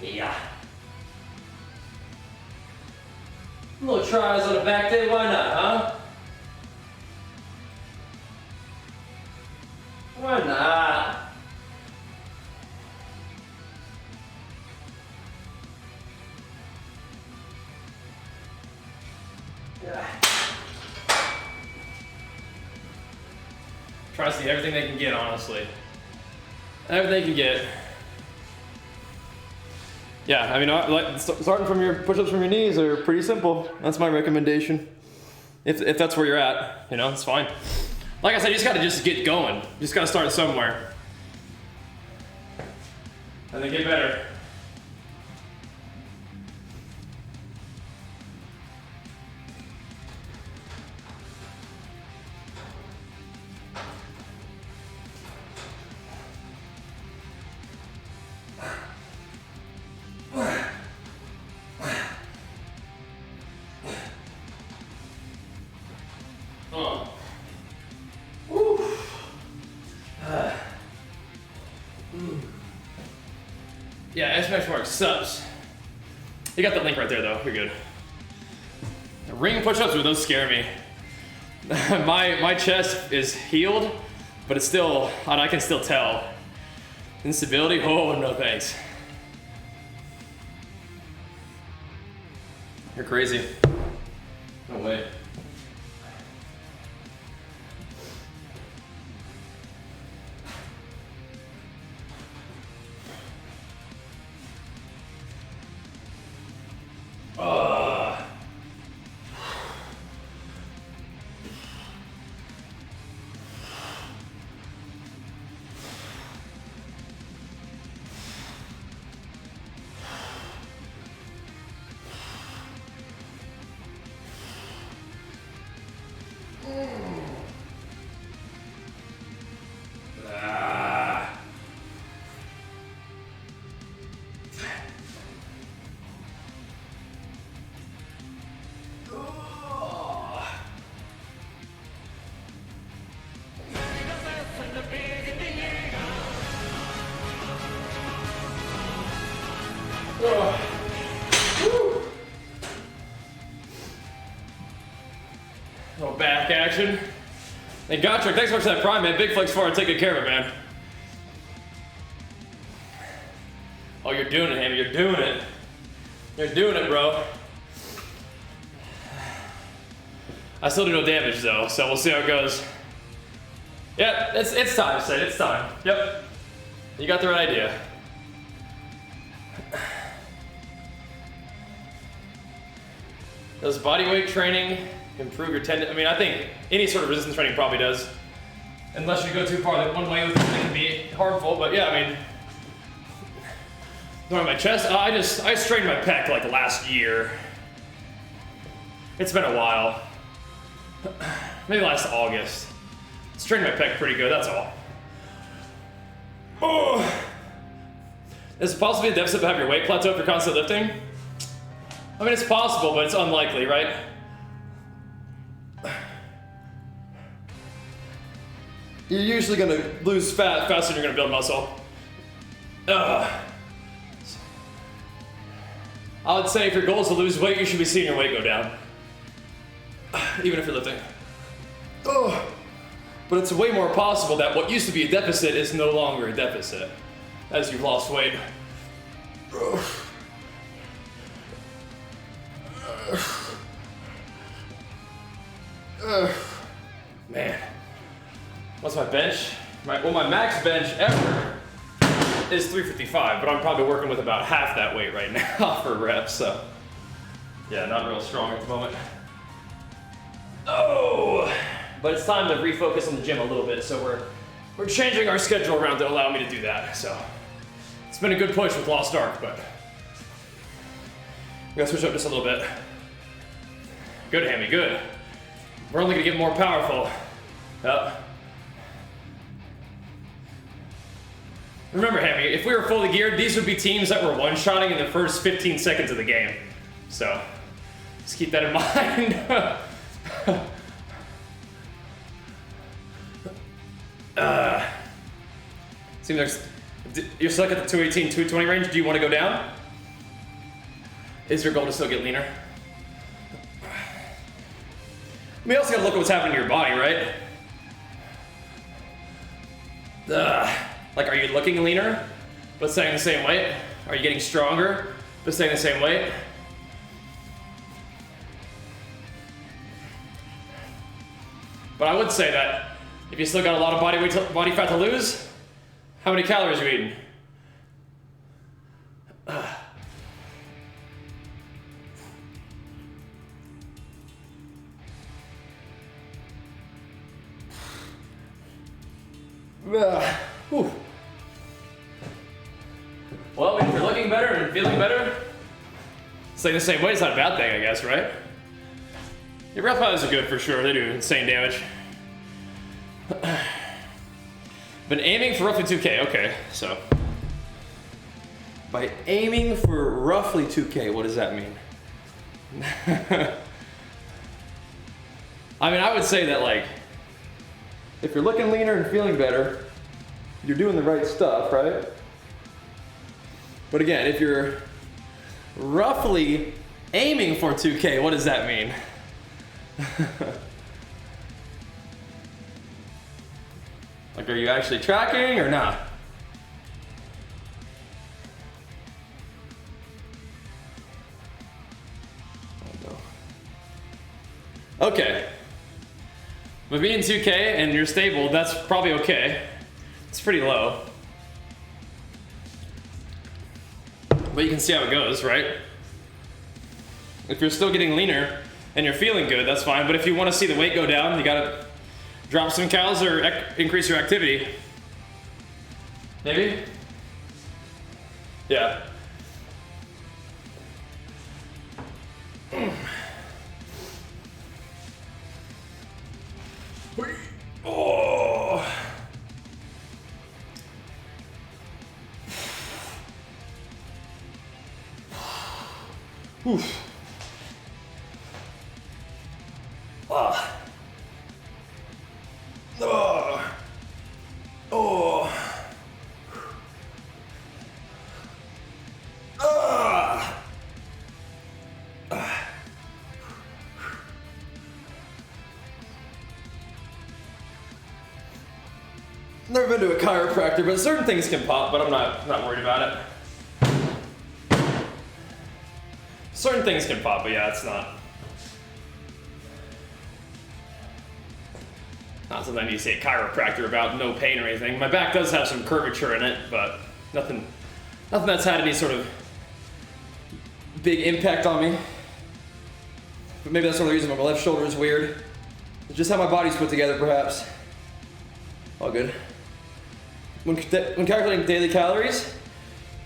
Yeah. A little tries on the back day, why not, huh? Why not? Yeah. Try to see everything they can get, honestly. Everything they can get. Yeah, I mean, starting from your push-ups from your knees are pretty simple. That's my recommendation. If that's where you're at, you know, it's fine. Like I said, you just gotta get going. You just gotta start somewhere. And then get better. Yeah, !mark subs. You got the link right there though, you're good. Ring push-ups, ooh, those scare me. my chest is healed, but it's still, I can still tell. Instability, oh no thanks. You're crazy. No way. Little back action. Hey, Gottschalk, thanks so much for that prime, man. Big flex forward, take good care of it, man. Oh, you're doing it, Hammy. You're doing it. You're doing it, bro. I still do no damage, though, so we'll see how it goes. Yeah, it's time, Sid. It's time. Yep. You got the right idea. Does bodyweight training improve your tendon? I mean, I think any sort of resistance training probably does. Unless you go too far like one way with it, it can be harmful, but yeah, I mean, throwing my chest, I strained my pec like last year. It's been a while. Maybe last August. Strained my pec pretty good, that's all. Oh. Is it possible to be a deficit to have your weight plateau if you're constantly lifting? I mean, it's possible, but it's unlikely, right? You're usually gonna lose fat faster than you're gonna build muscle. I would say if your goal is to lose weight, you should be seeing your weight go down. Even if you're lifting. But it's way more possible that what used to be a deficit is no longer a deficit as you've lost weight. Man, what's my bench? My max bench ever is 355, but I'm probably working with about half that weight right now for reps, so yeah, not real strong at the moment. Oh, but it's time to refocus on the gym a little bit, so we're changing our schedule around to allow me to do that. So it's been a good push with Lost Ark, but we gotta switch up just a little bit. Good, Hammy, good. We're only gonna get more powerful. Yep. Remember, Hammy, if we were fully geared, these would be teams that were one-shotting in the first 15 seconds of the game. So, just keep that in mind. Seems like you're stuck at the 218, 220 range. Do you want to go down? Is your goal to still get leaner? We also gotta look at what's happening to your body, right? Like, are you looking leaner, but staying the same weight? Are you getting stronger, but staying the same weight? But I would say that if you still got a lot of body fat to lose, how many calories are you eating? and feeling better? Staying the same weight is not a bad thing, I guess, right? Your breath powders are good for sure. They do insane damage. Been aiming for roughly 2K. Okay, so by aiming for roughly 2K, what does that mean? I mean, I would say that, like, if you're looking leaner and feeling better, you're doing the right stuff, right? But again, if you're roughly aiming for 2K, what does that mean? Like, are you actually tracking or not? Okay. But being 2K and you're stable, that's probably okay. It's pretty low. But you can see how it goes, right? If you're still getting leaner and you're feeling good, that's fine. But if you want to see the weight go down, you gotta drop some calories or increase your activity. Maybe? Yeah. Oh. Oof. Ah. Oh. Oh. Ah. Ah. Never been to a chiropractor, but certain things can pop, but I'm not worried about it. Certain things can pop, but yeah, it's not something I need to see a chiropractor about. No pain or anything. My back does have some curvature in it, but nothing that's had any sort of big impact on me. But maybe that's one of the reasons why my left shoulder is weird. It's just how my body's put together, perhaps. All good. When calculating daily calories,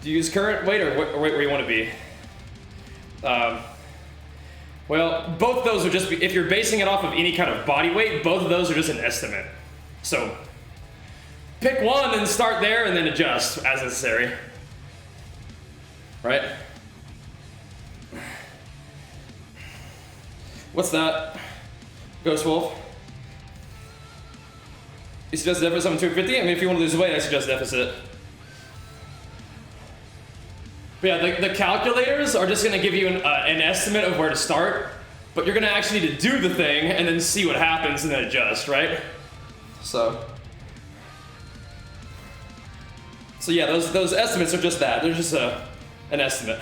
do you use current weight or weight where you want to be? Well, both those are just, if you're basing it off of any kind of body weight, both of those are just an estimate. So pick one and start there and then adjust as necessary. Right? What's that? Ghost Wolf? You suggest a deficit of 250? I mean, if you want to lose weight, I suggest deficit. But yeah, the calculators are just going to give you an estimate of where to start, but you're going to actually need to do the thing and then see what happens and then adjust, right? So yeah, those estimates are just that. They're just an estimate.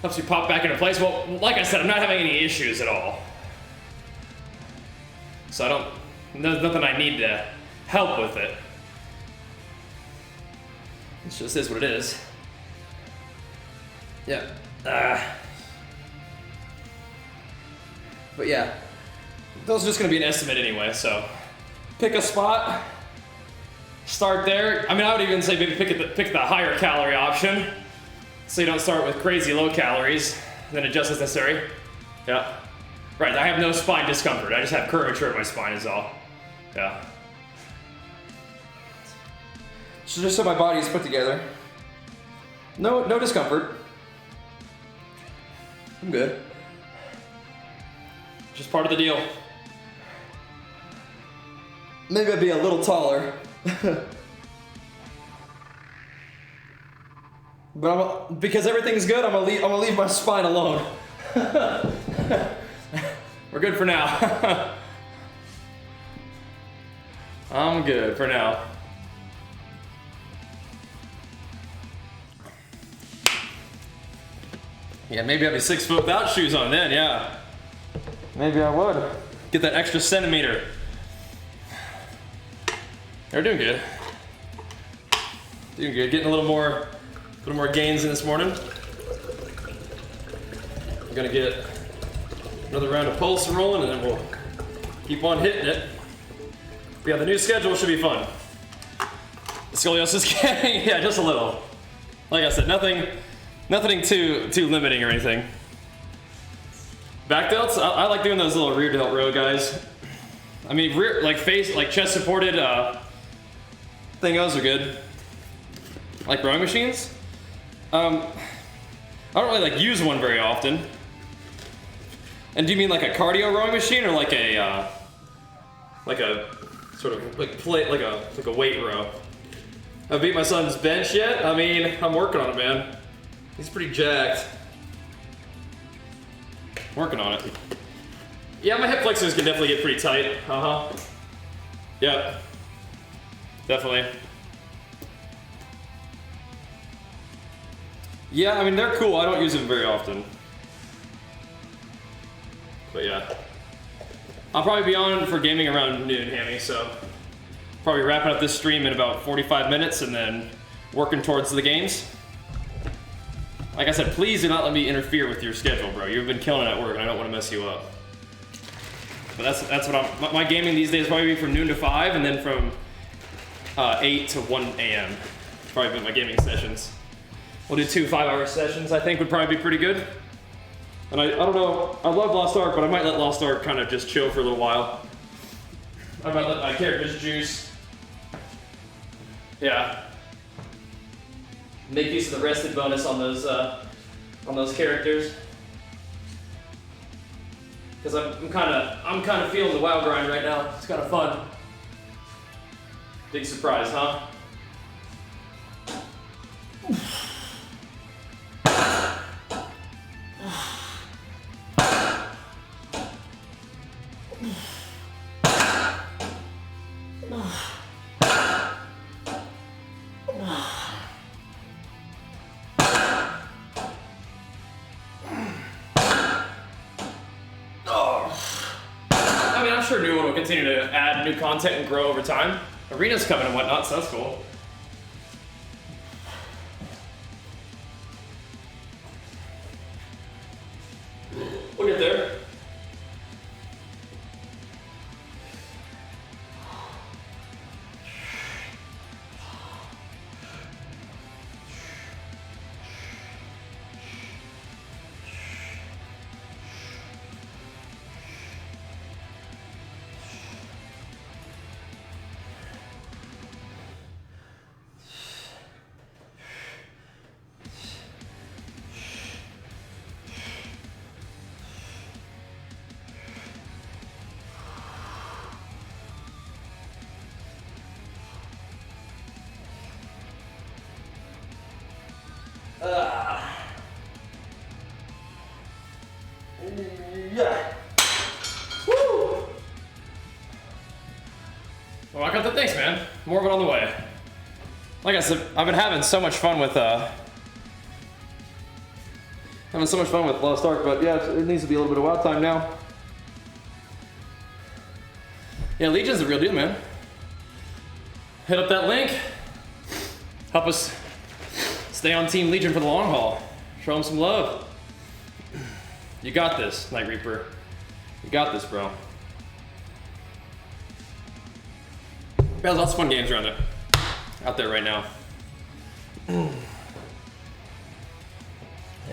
Helps you pop back into place. Well, like I said, I'm not having any issues at all. So there's nothing I need to help with it. It just is what it is. Yeah. But yeah, those are just gonna be an estimate anyway, so pick a spot, start there. I mean, I would even say maybe pick the higher calorie option, so you don't start with crazy low calories, then adjust as necessary. Yeah. Right, I have no spine discomfort. I just have curvature in my spine is all. Yeah. So just so my body is put together. No discomfort. I'm good. Just part of the deal. Maybe I'd be a little taller. But because everything's good, I'm gonna leave my spine alone. We're good for now. I'm good for now. Yeah, maybe I'd be 6 foot without shoes on then, yeah. Maybe I would. Get that extra centimeter. They're doing good. Doing good. Getting a little more gains in this morning. I'm gonna get another round of pulse rolling and then we'll keep on hitting it. But yeah, the new schedule should be fun. The scoliosis getting, yeah, just a little. Like I said, nothing too limiting or anything. Back delts, I like doing those little rear delt row guys. I mean, rear, like face, like chest supported thingos are good. Like rowing machines. I don't really like use one very often. And do you mean like a cardio rowing machine or like a sort of like like a weight row? I beat my son's bench yet? I mean, I'm working on it, man. He's pretty jacked. Working on it. Yeah, my hip flexors can definitely get pretty tight. Yep. Definitely. Yeah, I mean, they're cool. I don't use them very often. But yeah. I'll probably be on for gaming around noon, Hammy, so probably wrapping up this stream in about 45 minutes and then working towards the games. Like I said, please do not let me interfere with your schedule, bro. You've been killing it at work, and I don't want to mess you up. But that's what my gaming these days probably be from noon to 5, and then from 8 to 1 a.m. Probably been my gaming sessions. We'll do 2 5-hour sessions, I think would probably be pretty good. And I don't know, I love Lost Ark, but I might let Lost Ark kind of just chill for a little while. I might let my characters juice. Yeah. Make use of the rested bonus on those characters. Because I'm kind of feeling the WoW grind right now. It's kind of fun. Big surprise, huh? I mean, I'm sure new one will continue to add new content and grow over time. Arena's coming and whatnot, so that's cool. We'll get there. Yeah. Woo! Well, I got the thanks, man. More of it on the way. Like I said, I've been having so much fun with Lost Ark, but yeah, it needs to be a little bit of WoW time now. Yeah, Legion's the real deal, man. Hit up that link. Help us stay on Team Legion for the long haul. Show them some love. You got this, Night Reaper. You got this, bro. There's lots of fun games around it. Out there right now. And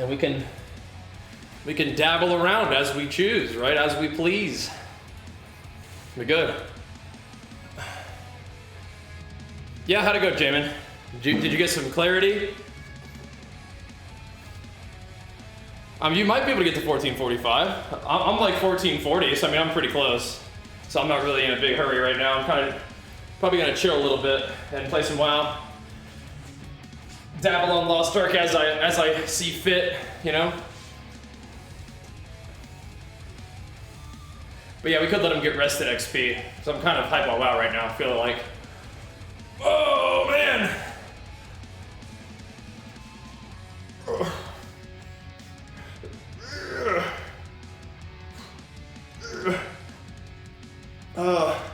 we can dabble around as we choose, right? As we please. We're good. Yeah, how'd it go, Jamin? Did you get some clarity? You might be able to get to 1445. I'm like 1440, so I mean, I'm pretty close. So I'm not really in a big hurry right now. I'm kind of probably gonna chill a little bit and play some WoW. Dabble on Lost Ark as I see fit, you know? But yeah, we could let him get rested XP. So I'm kind of hype on WoW right now, feeling like, oh man!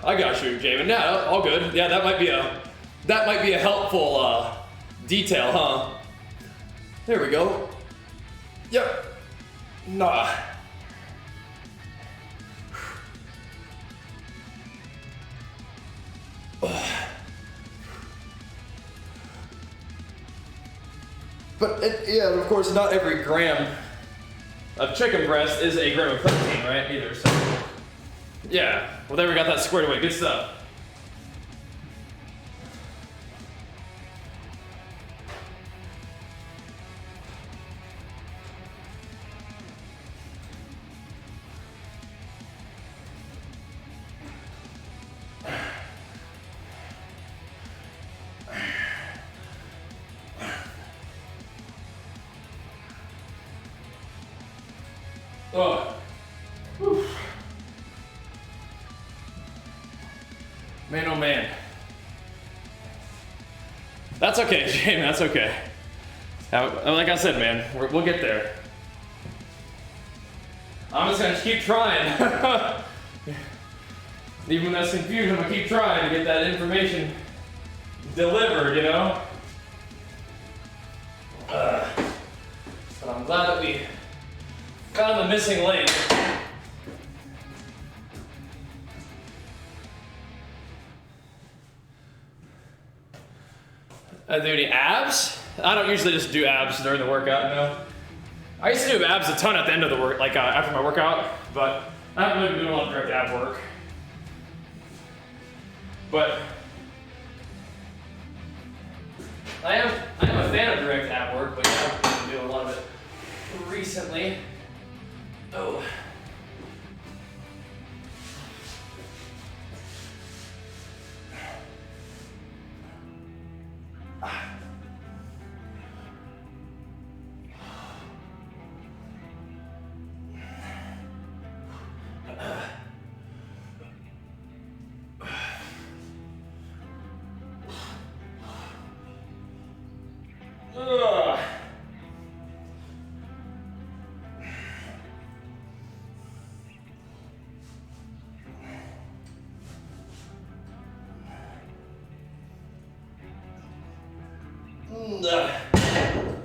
I got you, Jamin. Yeah, all good. Yeah, that might be a helpful detail, huh? There we go. Yep. Nah. But yeah, of course, not every gram of chicken breast is a gram of protein, right? Either. So yeah. Well, there we got that squared away. Good stuff. Oh. Whew. Man, oh man. That's okay, Jamie, that's okay. Like I said, man, we'll get there. I'm just gonna keep trying. Even when that's confusion, I'm gonna keep trying to get that information delivered, you know? But I'm glad that we found the missing link. Do any abs? I don't usually just do abs during the workout, no. I used to do abs a ton at the end of the work, like after my workout, but I haven't really been doing a lot of direct ab work. But I am a fan of direct ab work, but yeah, I've been doing a lot of it recently. Oh.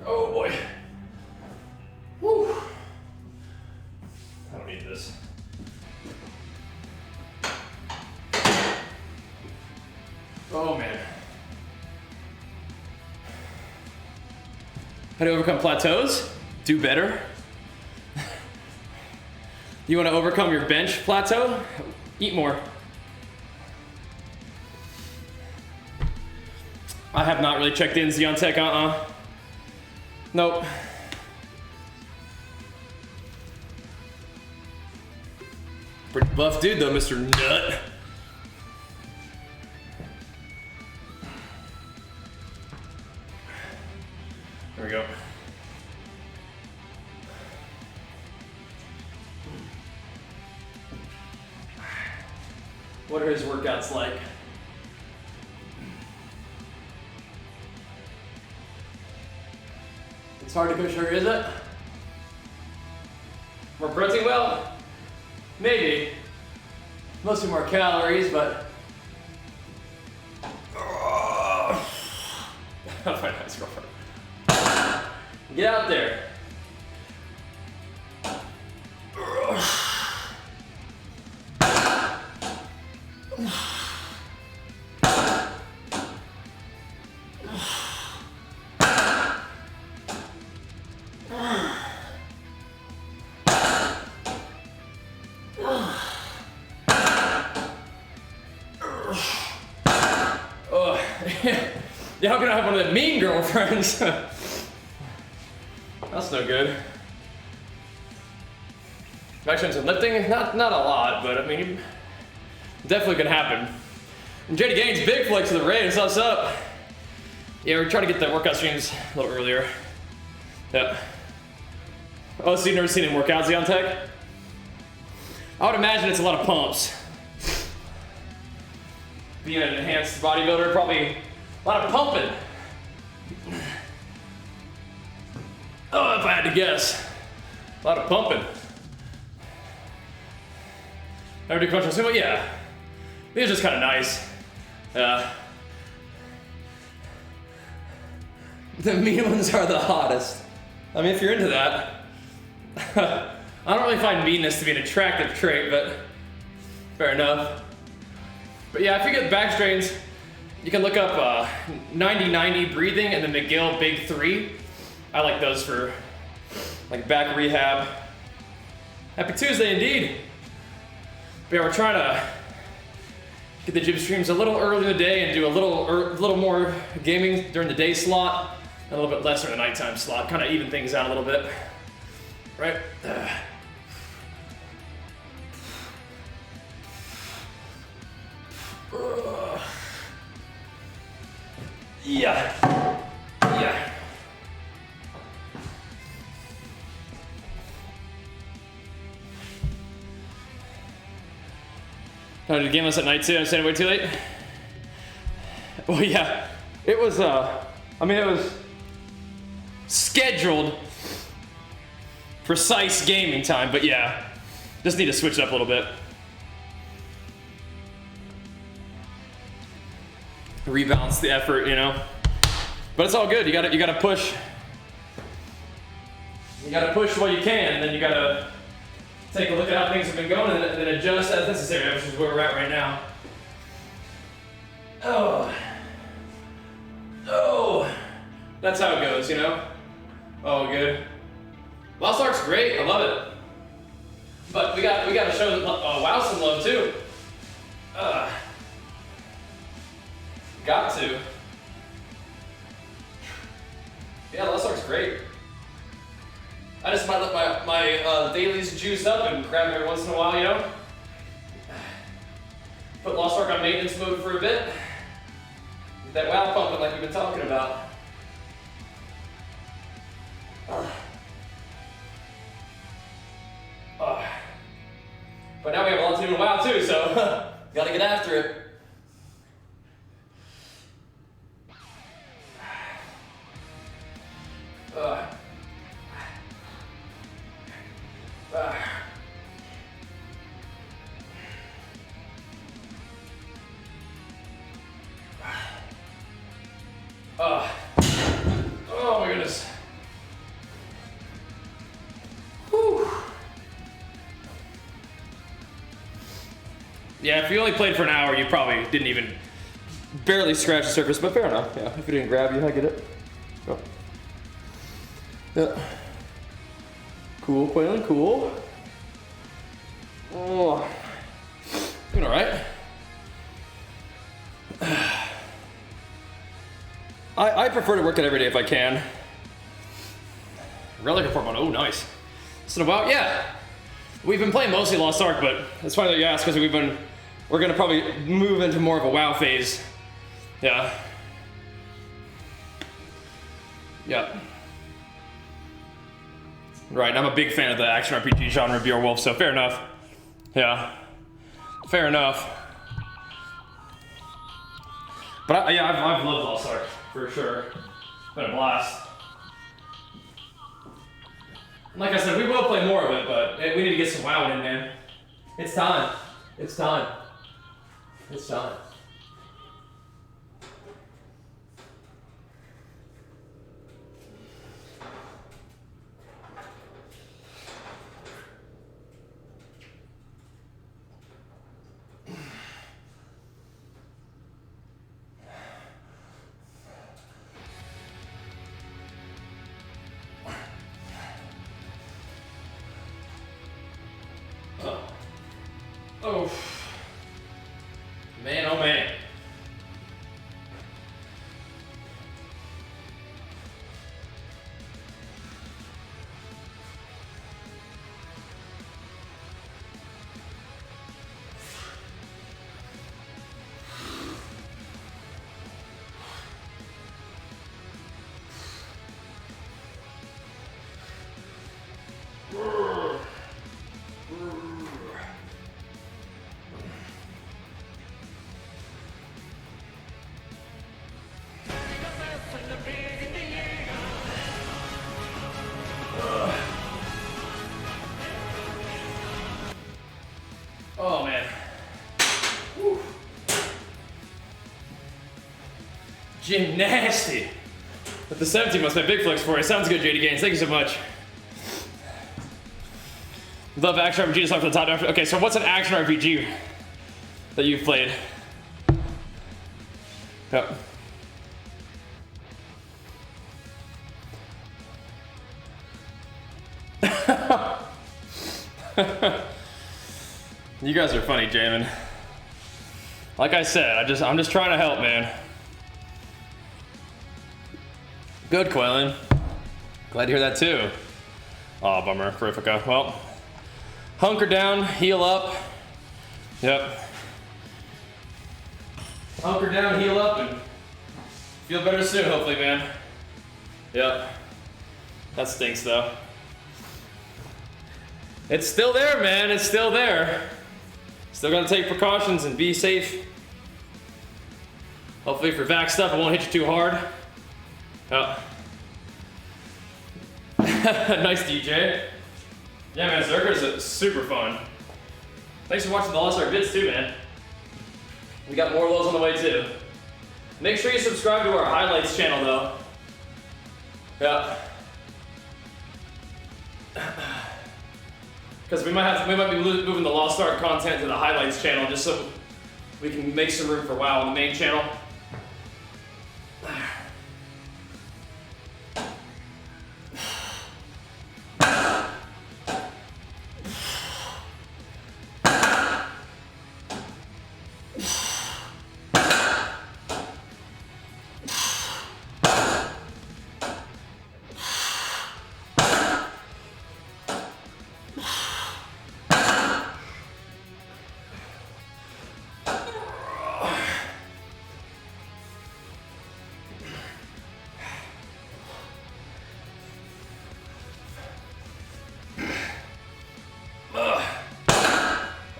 Oh boy. Whew. I don't need this. Oh man. How to overcome plateaus? Do better. You want to overcome your bench plateau? Eat more. I have not really checked in Xeon Tech, Nope. Pretty buff dude though, Mr. Nut. There we go. What are his workouts like? It's hard to push her, is it? More protein? Well, maybe. Mostly more calories, but... That's my nice girlfriend. Get out there. Yeah, how can I have one of the mean girlfriends? That's no good. I've actually done some lifting, not a lot, but I mean, definitely can happen. And JD Gaines, big flex of the race, what's up? Yeah, we're trying to get the workout streams a little earlier. Yeah. Oh, so you've never seen him work out, Xeon Tech? I would imagine it's a lot of pumps. Being an enhanced bodybuilder, probably a lot of pumping. Oh, if I had to guess. A lot of pumping. Ever do conventional sumo? Yeah. These are just kind of nice. The mean ones are the hottest. I mean, if you're into that. I don't really find meanness to be an attractive trait, but fair enough. But yeah, if you get back strains, you can look up 90-90 breathing and the McGill Big 3. I like those for like back rehab. Happy Tuesday indeed. But yeah, we're trying to get the gym streams a little early in the day and do a little more gaming during the day slot, and a little bit less during the nighttime slot. Kind of even things out a little bit, right? Yeah. Yeah. Oh, did the game last at night too? I'm staying way too late? Well, yeah. It was, I mean, it was scheduled precise gaming time, but yeah. Just need to switch it up a little bit. Rebalance the effort, you know? But it's all good. You gotta push. You gotta push while you can, and then you gotta take a look at how things have been going and then adjust as necessary, which is where we're at right now. Oh. Oh. That's how it goes, you know? Oh, good. Lost Ark's great. I love it. But we got to show WoW some love too. Got to. Yeah, Lost Ark's great. I just might let my dailies juice up and grab them every once in a while, you know? Put Lost Ark on maintenance mode for a bit. Get that WoW pumping like we've been talking about. But now we have a lot to do in WoW too, so gotta get after it. Oh my goodness. Whew. Yeah, if you only played for an hour, you probably didn't even barely scratch the surface, but fair enough. Yeah, if it didn't grab you, I get it. Oh. Yeah. Cool, Quaylen, cool. Oh. Doing all right. I prefer to work it every day if I can. Relic report on, oh nice. So about, yeah. We've been playing mostly Lost Ark, but it's funny that you ask because we're gonna probably move into more of a WoW phase. Yeah. Yeah. Right, I'm a big fan of the action RPG genre, Beowulf, so fair enough. Yeah. Fair enough. But yeah, I've loved Lost Ark, for sure. It's been a blast. Like I said, we will play more of it, but we need to get some WoW in, man. It's time. It's time. It's time. Oh, man, oh man. Oh man. Whew. Gymnasty. But the 17 must be big flex for you. Sounds good, JD Gaines. Thank you so much. Love action RPG. Just talk to the top after. Okay, so what's an action RPG that you've played? Yep. You guys are funny, Jamin. Like I said, I'm just trying to help, man. Good, Quellen. Glad to hear that too. Oh, bummer, Verifica. Well, hunker down, heal up. Yep. Hunker down, heal up, and feel better soon, hopefully, man. Yep. That stinks, though. It's still there, man. It's still there. Still gotta take precautions and be safe. Hopefully for vax stuff, it won't hit you too hard. Oh. Nice DJ. Yeah, man, Zerkers is super fun. Thanks for watching the Lost Ark vids too, man. We got more of those on the way too. Make sure you subscribe to our highlights channel though. Yeah. Because we might be moving the Lost Ark content to the highlights channel just so we can make some room for WoW on the main channel.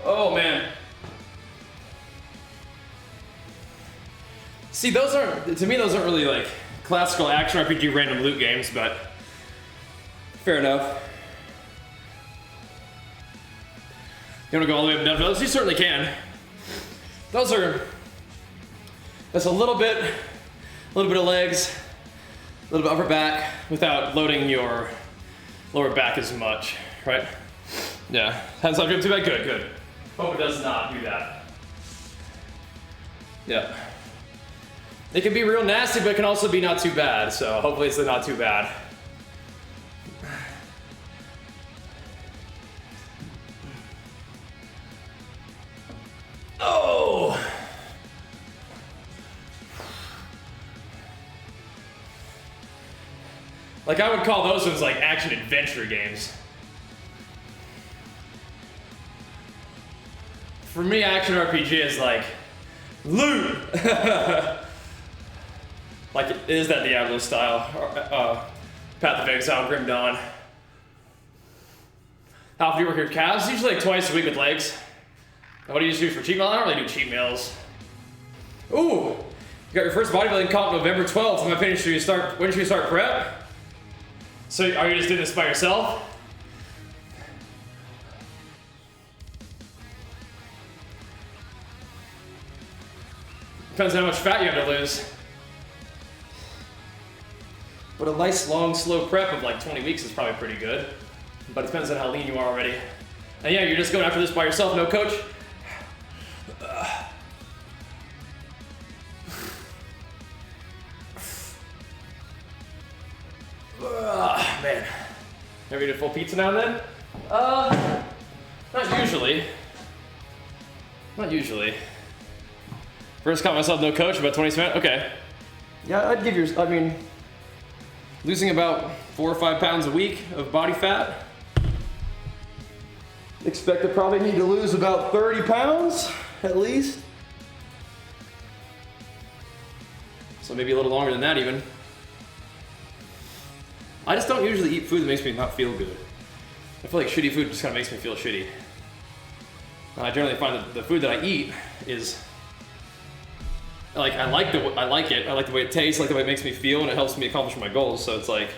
Oh man. See, those aren't, to me those aren't really like classical action RPG random loot games, but fair enough. You wanna go all the way up down for those? You certainly can. That's a little bit of legs, a little bit of upper back without loading your lower back as much, right? Yeah, hands not too bad, good. Hope it does not do that. Yeah. It can be real nasty, but it can also be not too bad, so hopefully it's not too bad. Oh! Like I would call those ones like action adventure games. For me, action RPG is like loot. Like it is that Diablo style, Path of Exile, Grim Dawn. How often do you work your calves? Usually like twice a week with legs. What do you do for cheat meals? I don't really do cheat meals. Ooh, you got your first bodybuilding comp November 12th. In my opinion, when should we start prep? So are you just doing this by yourself? Depends on how much fat you have to lose. But a nice, long, slow prep of like 20 weeks is probably pretty good. But it depends on how lean you are already. And yeah, you're just going after this by yourself, no coach? Man. Ever eat a full pizza now and then? Not usually. Not usually. First caught myself no coach, about 20 minutes. Okay. Yeah, I'd give I mean, losing about 4 or 5 pounds a week of body fat. Expect to probably need to lose about 30 pounds, at least. So maybe a little longer than that even. I just don't usually eat food that makes me not feel good. I feel like shitty food just kind of makes me feel shitty. I generally find that the food that I eat is like I like it. I like the way it tastes. I like the way it makes me feel, and it helps me accomplish my goals. So it's like,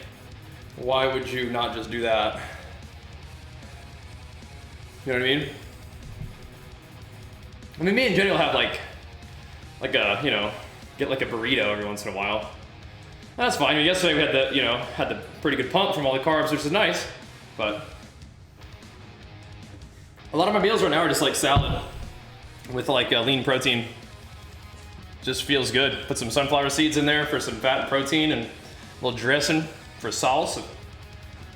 why would you not just do that? You know what I mean? I mean, me and Jenny will have like a get like a burrito every once in a while. That's fine. I mean, yesterday we had the pretty good pump from all the carbs, which is nice. But a lot of my meals right now are just like salad with like lean protein. Just feels good. Put some sunflower seeds in there for some fat and protein, and a little dressing for sauce.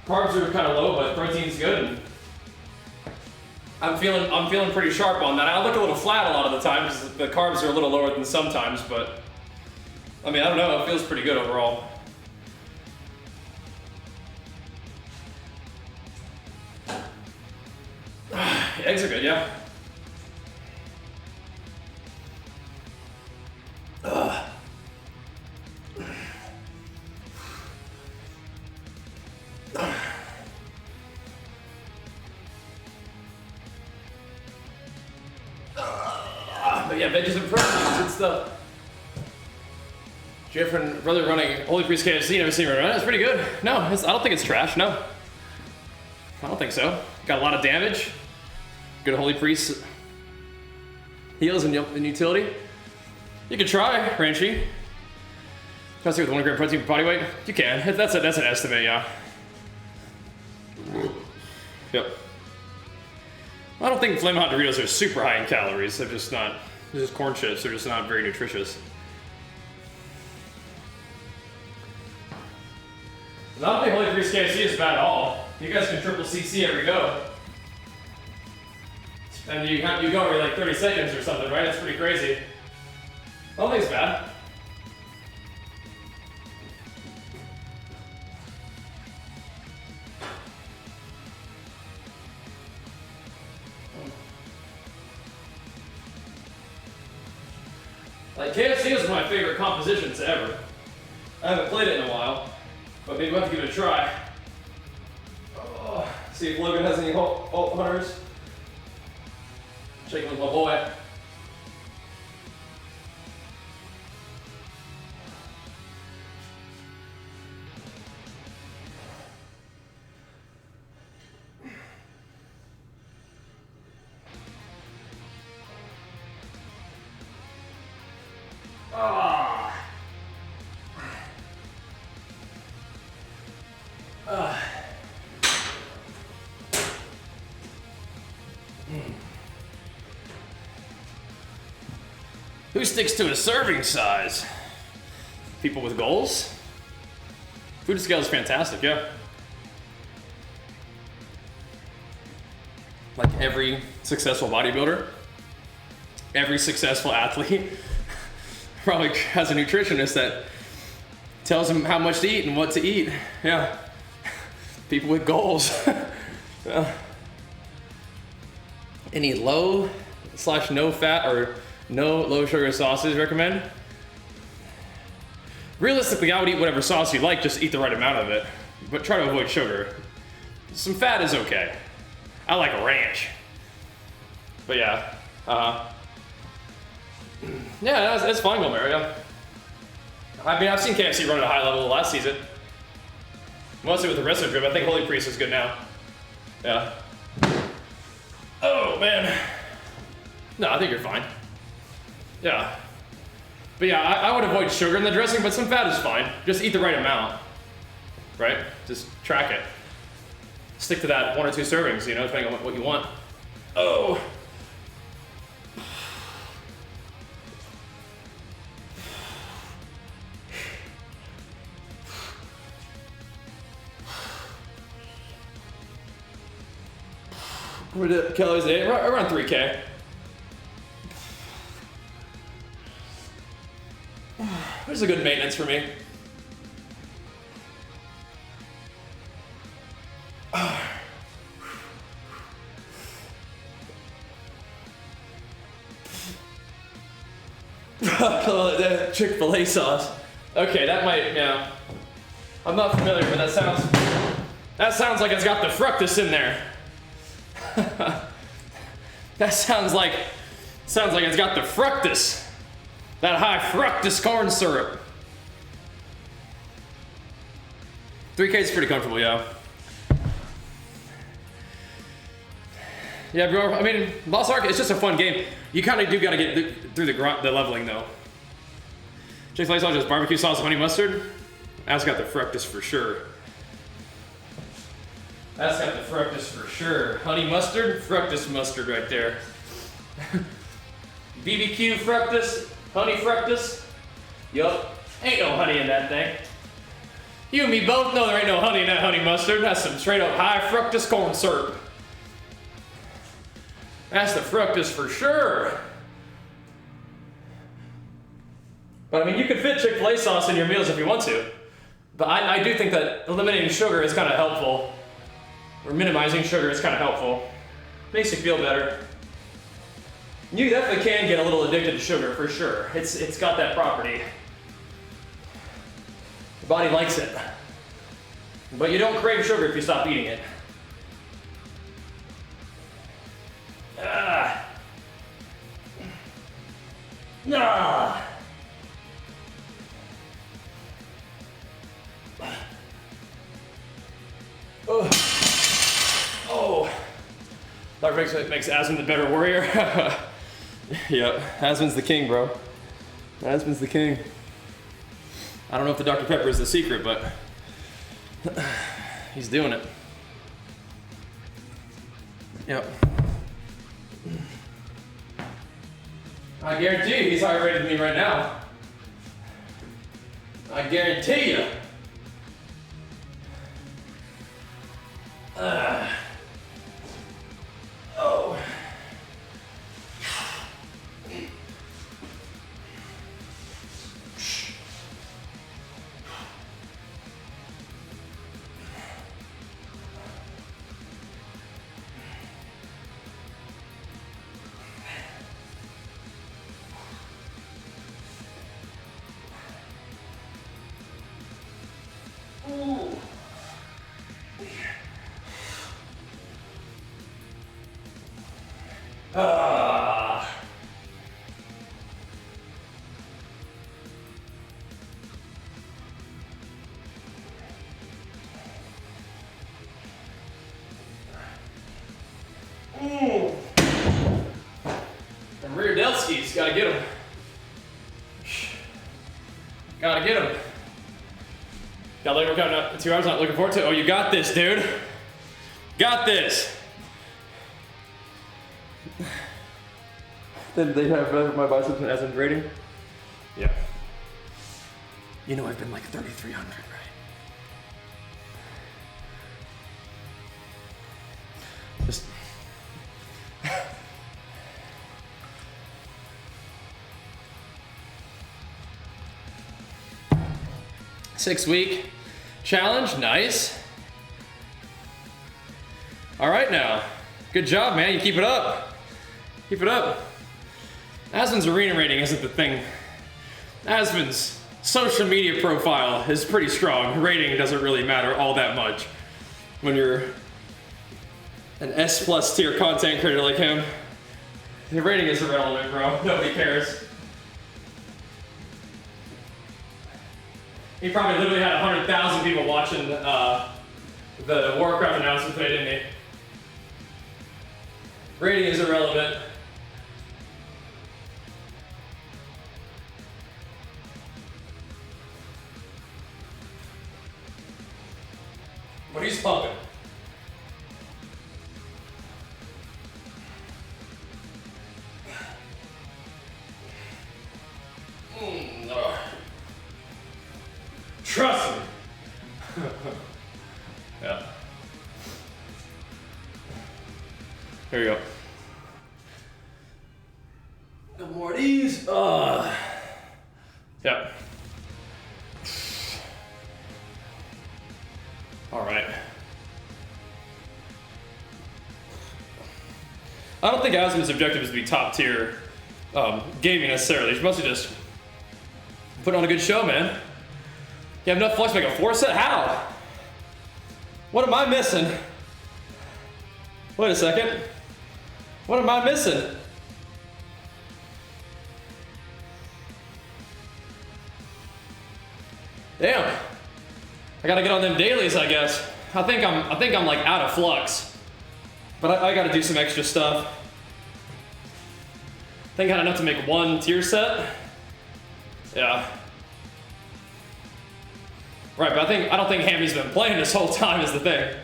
Carbs are kind of low, but protein's good. And I'm feeling pretty sharp on that. I look a little flat a lot of the time because the carbs are a little lower than sometimes, but I mean, I don't know, it feels pretty good overall. Eggs are good, yeah. But yeah, veggies and proteins, good stuff. Jeff and brother running Holy Priest KFC, never seen me run it. It's pretty good. No, I don't think it's trash, no. I don't think so. Got a lot of damage. Good Holy Priest heals and utility. You could try Ranchi. Especially with 1 gram protein per body weight. You can. That's an estimate, yeah. Yep. I don't think Flame Hot Doritos are super high in calories. They're just not. They're just corn chips. They're just not very nutritious. I don't think Holy Priest KFC is bad at all. You guys can triple CC every go. And you go every like 30 seconds or something, right? It's pretty crazy. I don't think it's bad. Like KFC is one of my favorite compositions ever. I haven't played it in a while, but maybe we'll have to give it a try. Oh, see if Logan has any Alt Hunters. Check with my boy. Who sticks to a serving size? People with goals? Food to scale is fantastic, yeah. Like every successful bodybuilder, every successful athlete probably has a nutritionist that tells them how much to eat and what to eat. Yeah. People with goals. Yeah. Any low/no fat or no low sugar sauces recommend? Realistically, I would eat whatever sauce you like, just eat the right amount of it. But try to avoid sugar. Some fat is okay. I like ranch. But yeah, yeah, that's fine, Gomero, yeah. I mean, I've seen KFC run at a high level last season. Mostly with the rest of the group. I think Holy Priest is good now. Yeah. Oh, man. No, I think you're fine. Yeah. But yeah, I would avoid sugar in the dressing, but some fat is fine. Just eat the right amount. Right? Just track it. Stick to that 1 or 2 servings, you know, depending on what you want. Oh. What are the calories a day? Around 3K. This is a good maintenance for me. The Chick-fil-A sauce. Okay, that might, yeah. I'm not familiar, but that sounds like it's got the fructose in there. That sounds like it's got the fructose. That high fructose corn syrup. 3K is pretty comfortable, yeah. Yeah, bro, I mean, Lost Ark, it's just a fun game. You kind of do got to get through the leveling, though. Chick-fil-A sauce, just barbecue sauce, honey mustard. That's got the fructose for sure. That's got the fructose for sure. Honey mustard, fructose mustard right there. BBQ fructose, honey fructose. Yup, ain't no honey in that thing. You and me both know there ain't no honey in that honey mustard. That's some straight up high fructose corn syrup. That's the fructose for sure. But I mean, you could fit Chick-fil-A sauce in your meals if you want to. But I do think that eliminating sugar is kind of helpful. Or minimizing sugar is kind of helpful. Makes you feel better. You definitely can get a little addicted to sugar, for sure. It's got that property. The body likes it. But you don't crave sugar if you stop eating it. Ah. Ah. Oh. Oh. That makes Asmund the better warrior. Yep, Asmund's the king, bro. Asmund's the king. I don't know if the Dr. Pepper is the secret, but he's doing it. Yep. I guarantee you he's higher rated than me right now. I guarantee you. Oh. Ooh. Ah. Ooh. And rear Delskis, gotta get them. Gotta get them. Got later coming up in 2 hours, not looking forward to it. Oh, you got this, dude. Got this. Did they have my biceps as in rating? Yeah. You know I've been like 3,300, right? Just... 6-week challenge, nice. All right now, good job, man. You keep it up. Keep it up. Asmund's arena rating isn't the thing. Asmund's social media profile is pretty strong. Rating doesn't really matter all that much when you're an S+ tier content creator like him. The rating is irrelevant, bro. Nobody cares. He probably literally had 100,000 people watching the Warcraft announcement today, didn't he? Rating is irrelevant. But he's pumping. Trust me. Yeah. Here we go. No more of these. Yep. All right. I don't think Asmund's objective is to be top tier gaming necessarily. He's mostly just putting on a good show, man. You have enough flex to make a 4-set? How? What am I missing? Wait a second. What am I missing? Damn. I gotta get on them dailies, I guess. I think I'm like out of flux. But I gotta do some extra stuff. I think I had enough to make 1 tier set. Yeah. Right, but I don't think Hammy's been playing this whole time is the thing.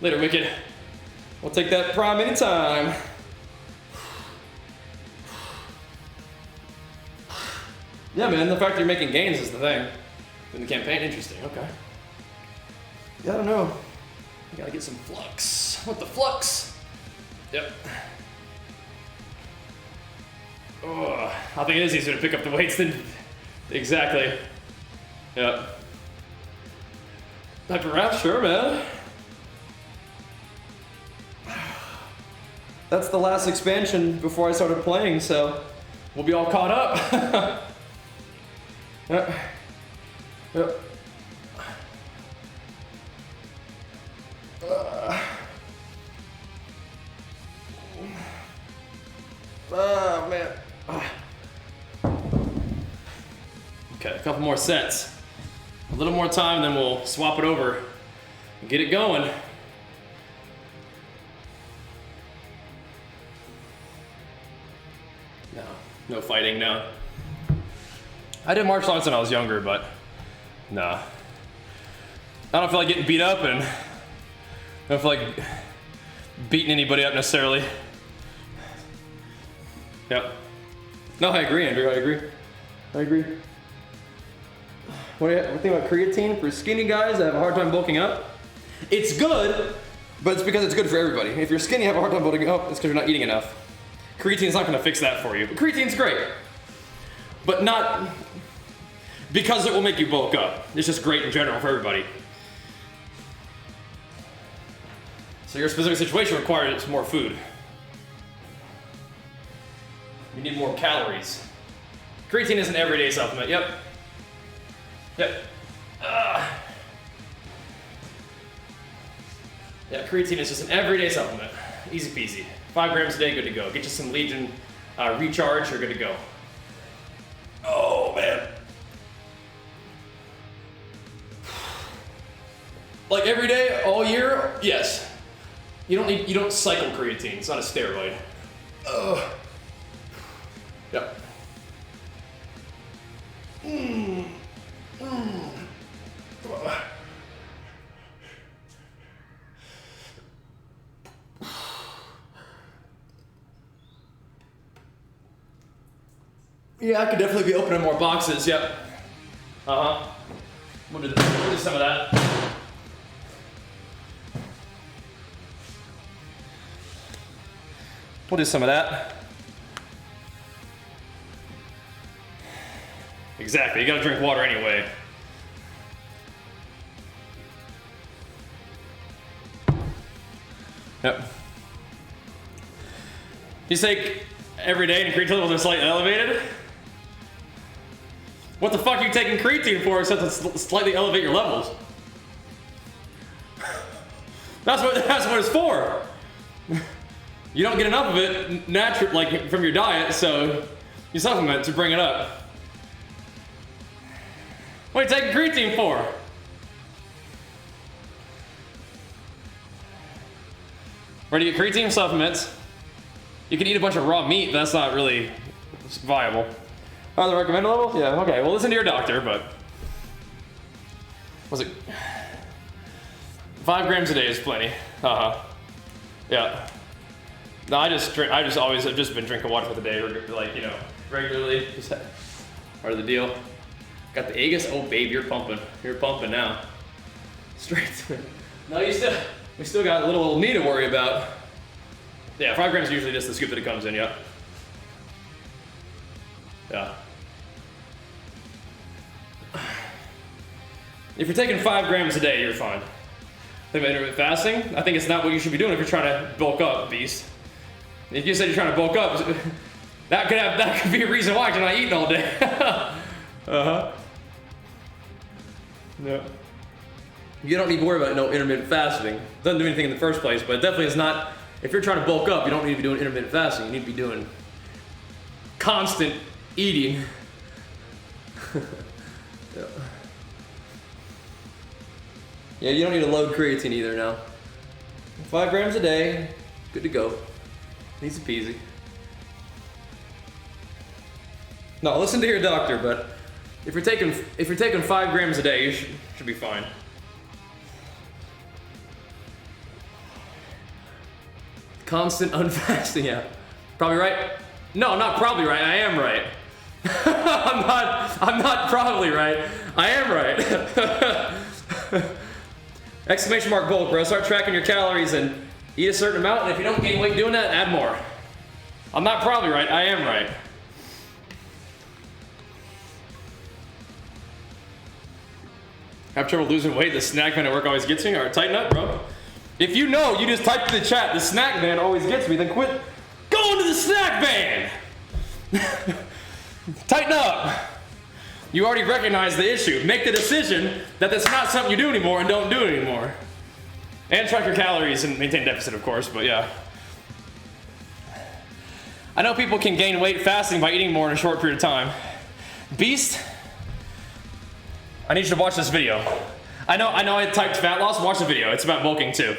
Later, Wicked. We'll take that prime anytime. Yeah, man, the fact that you're making gains is the thing. In the campaign, interesting, okay. Yeah, I don't know. I gotta get some flux. What the flux? Yep. Oh, I think it is easier to pick up the weights than exactly. Yep. Dr. Raph, sure, man. That's the last expansion before I started playing, so we'll be all caught up. Yep. Yep. Oh, man. Okay, a couple more sets. A little more time, then we'll swap it over and get it going. No fighting, no. I did martial arts when I was younger, but nah. I don't feel like getting beat up, and I don't feel like beating anybody up necessarily. Yep. No, I agree, Andrew. I agree. What do you think about creatine for skinny guys that have a hard time bulking up? It's good, but it's because it's good for everybody. If you're skinny and have a hard time bulking up, it's because you're not eating enough. Creatine's not going to fix that for you. But creatine's great. But not because it will make you bulk up. It's just great in general for everybody. So your specific situation requires more food. You need more calories. Creatine is an everyday supplement. Yep. Yep. Yeah, creatine is just an everyday supplement. Easy peasy. 5 grams a day, good to go. Get you some Legion recharge, you're good to go. Oh, man. Like every day, all year? Yes. You don't cycle creatine. It's not a steroid. Ugh. Yep. Yeah, I could definitely be opening more boxes, yep. Uh-huh. We'll do some of that. We'll do some of that. Exactly, you gotta drink water anyway. Yep. You take every day and creatine levels are slightly elevated? What the fuck are you taking creatine for except to slightly elevate your levels? That's what it's for. You don't get enough of it natural, like from your diet, so you supplement to bring it up. What are you taking creatine for? Where do you get creatine supplements? You can eat a bunch of raw meat, but that's not really viable. Oh, the recommended level? Yeah, okay. Well, listen to your doctor, but was it 5 grams a day is plenty. Yeah. No, I've just been drinking water for the day, like, you know, regularly. Just part of the deal. Got the Aegis. Oh, babe, you're pumping. You're pumping now. Straight to it. No, we still got a little old me to worry about. Yeah, 5 grams is usually just the scoop that it comes in, yeah. Yeah. If you're taking 5 grams a day, you're fine. Think about intermittent fasting? I think it's not what you should be doing if you're trying to bulk up, beast. If you said you're trying to bulk up, that could be a reason why you're not eating all day. Uh-huh. No. You don't need to worry about no intermittent fasting. Doesn't do anything in the first place, but it definitely is not. If you're trying to bulk up, you don't need to be doing intermittent fasting. You need to be doing constant eating. Yeah. Yeah, you don't need to load creatine either now. 5 grams a day, good to go. Easy peasy. No, listen to your doctor, but if you're taking 5 grams a day, you should be fine. Constant unfasting, yeah. Probably right? No, I'm not probably right. I am right. I'm not probably right. I am right. Exclamation mark bulk, bro. Start tracking your calories and Eat a certain amount, and if you don't gain weight doing that, add more. I'm not probably right, I am right. Have trouble losing weight, the snack man at work always gets me? Alright, tighten up, bro. If you know, you just type in the chat, the snack man always gets me, then quit going to the snack van! Tighten up! You already recognize the issue. Make the decision that that's not something you do anymore and don't do it anymore. And track your calories and maintain deficit, of course, but yeah. I know people can gain weight fasting by eating more in a short period of time. Beast, I need you to watch this video. I know I typed fat loss, watch the video. It's about bulking too.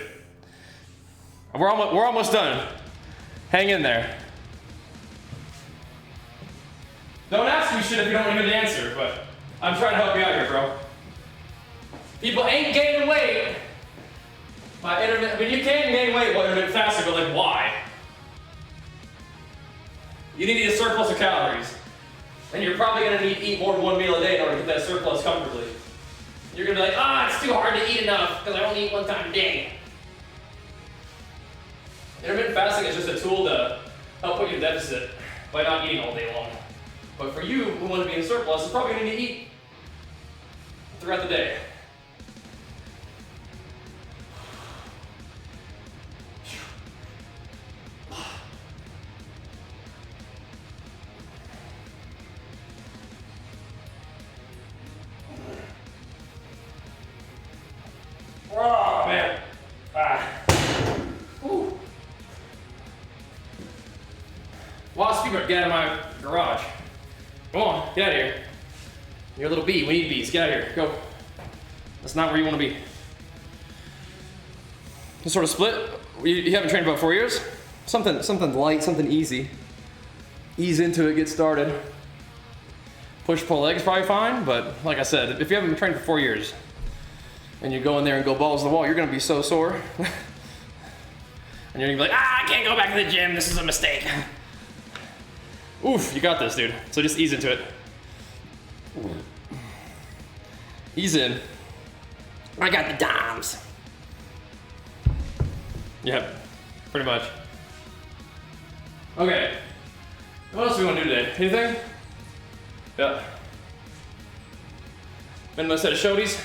We're almost done. Hang in there. Don't ask me shit if you don't want to hear the answer, but I'm trying to help you out here, bro. People ain't gaining weight by intermittent. I mean, you can gain weight while intermittent fasting, but like, why? You need to eat a surplus of calories. And you're probably going to need to eat more than one meal a day in order to get that surplus comfortably. You're going to be like, it's too hard to eat enough because I only eat one time a day. Intermittent fasting is just a tool to help put you in deficit by not eating all day long. But for you who want to be in surplus, it's probably going to need to eat throughout the day. Oh, man. Lots of people get out of my garage. Come on, get out of here. You're a little bee. We need bees. Get out of here. Go. That's not where you want to be. This sort of split. You haven't trained about 4 years? Something light, something easy. Ease into it, get started. Push-pull legs probably fine, but like I said, if you haven't been training for 4 years and you go in there and go balls to the wall, you're going to be so sore. And you're going to be like, I can't go back to the gym. This is a mistake. Oof, you got this, dude. So just ease into it. Ease in. I got the dimes. Yep, pretty much. Okay. What else do we want to do today? Anything? Yep. Minimum set of shodies.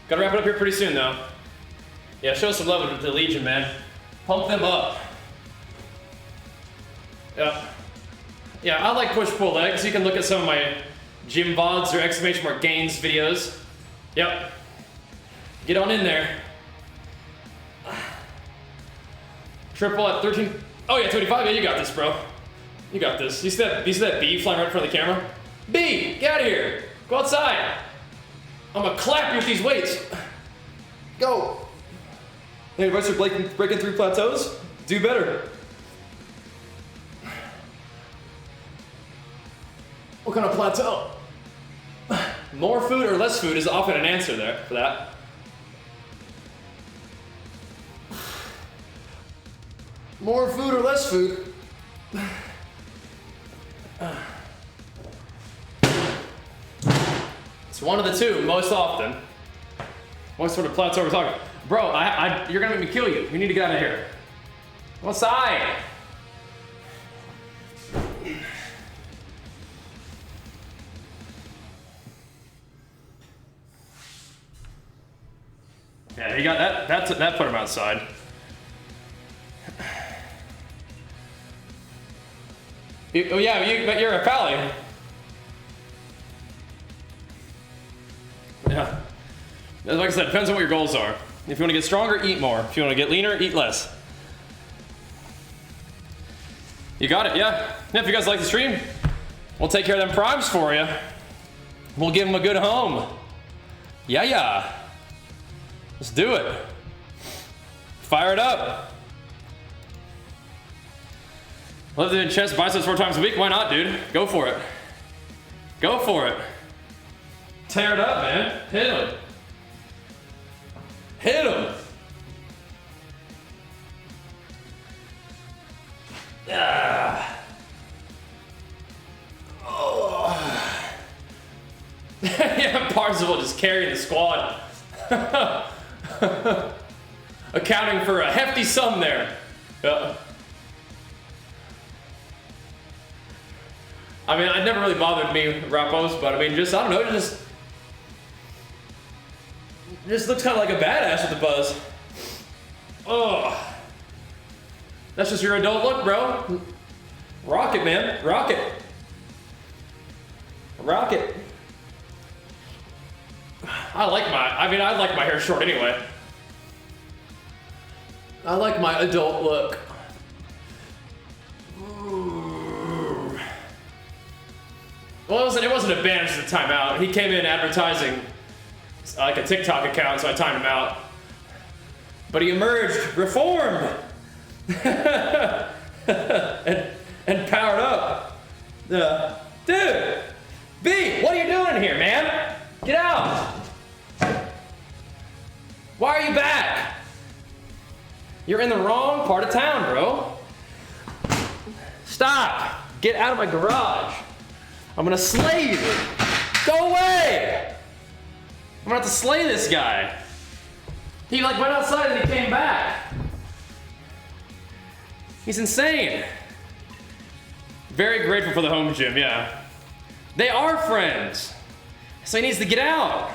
Gotta wrap it up here pretty soon, though. Yeah, show some love to the Legion, man. Pump them up. Yep. Yeah, I like push-pull legs. You can look at some of my gym VODs or exclamation mark gains videos. Yep. Get on in there. Triple at 13. Oh yeah, 25. Yeah, you got this, bro. You got this. You see that bee flying right in front of the camera? Bee, get out of here. Go outside. I'm gonna clap you with these weights. Go. Hey, advice for breaking through plateaus? Do better. What kind of plateau? More food or less food is often an answer there for that. More food or less food? It's one of the two, most often. What sort of plateau we're talking? Bro, you're gonna make me kill you. You need to get out of here. Go outside. Yeah, you got that. That put him outside. Oh yeah, but you're a pally. Yeah. Like I said, depends on what your goals are. If you want to get stronger, eat more. If you want to get leaner, eat less. You got it, yeah. Yeah, if you guys like the stream, we'll take care of them primes for you. We'll give them a good home. Yeah. Let's do it. Fire it up. Lift in chest, biceps 4 times a week. Why not, dude? Go for it. Go for it. Tear it up, man. Hit him. Hit him. Ah. Oh. Yeah, Parzival just carrying the squad. accounting for a hefty sum there. Yeah. I mean, it never really bothered me, Rapos, but I mean, just, I don't know, it just looks kind of like a badass with the buzz. Oh, that's just your adult look, bro. Rock it, man, rock it. Rock it. I like my hair short anyway. I like my adult look. Well, it wasn't a ban, it was a timeout. He came in advertising like a TikTok account, so I timed him out. But he emerged reformed and powered up. Dude, B, what are you doing here, man? Get out. Why are you back? You're in the wrong part of town, bro. Stop. Get out of my garage. I'm gonna slay you. Go away. I'm gonna have to slay this guy. He like went outside and he came back. He's insane. Very grateful for the home gym, yeah. They are friends. So he needs to get out.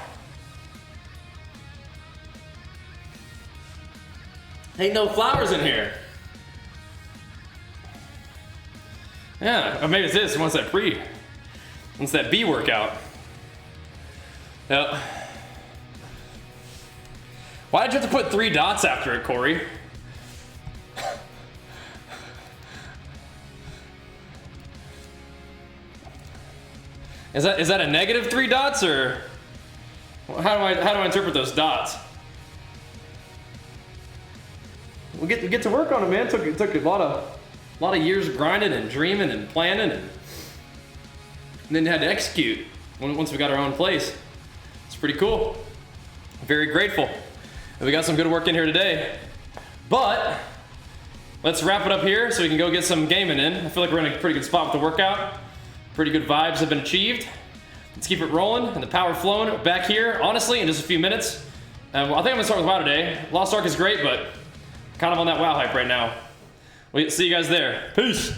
Ain't no flowers in here. Yeah, or maybe it's this. He wants that wants that B workout. Yep. Why did you have to put 3 dots after it, Corey? Is that a negative 3 dots, or how do I interpret those dots? We get to work on it, man. It took a lot of years of grinding and dreaming and planning, and then had to execute once we got our own place. It's pretty cool. Very grateful. And we got some good work in here today. But let's wrap it up here so we can go get some gaming in. I feel like we're in a pretty good spot with the workout. Pretty good vibes have been achieved. Let's keep it rolling and the power flowing back here, honestly, in just a few minutes. Well, I think I'm gonna start with WoW today. Lost Ark is great, but kind of on that WoW hype right now. We'll see you guys there. Peace.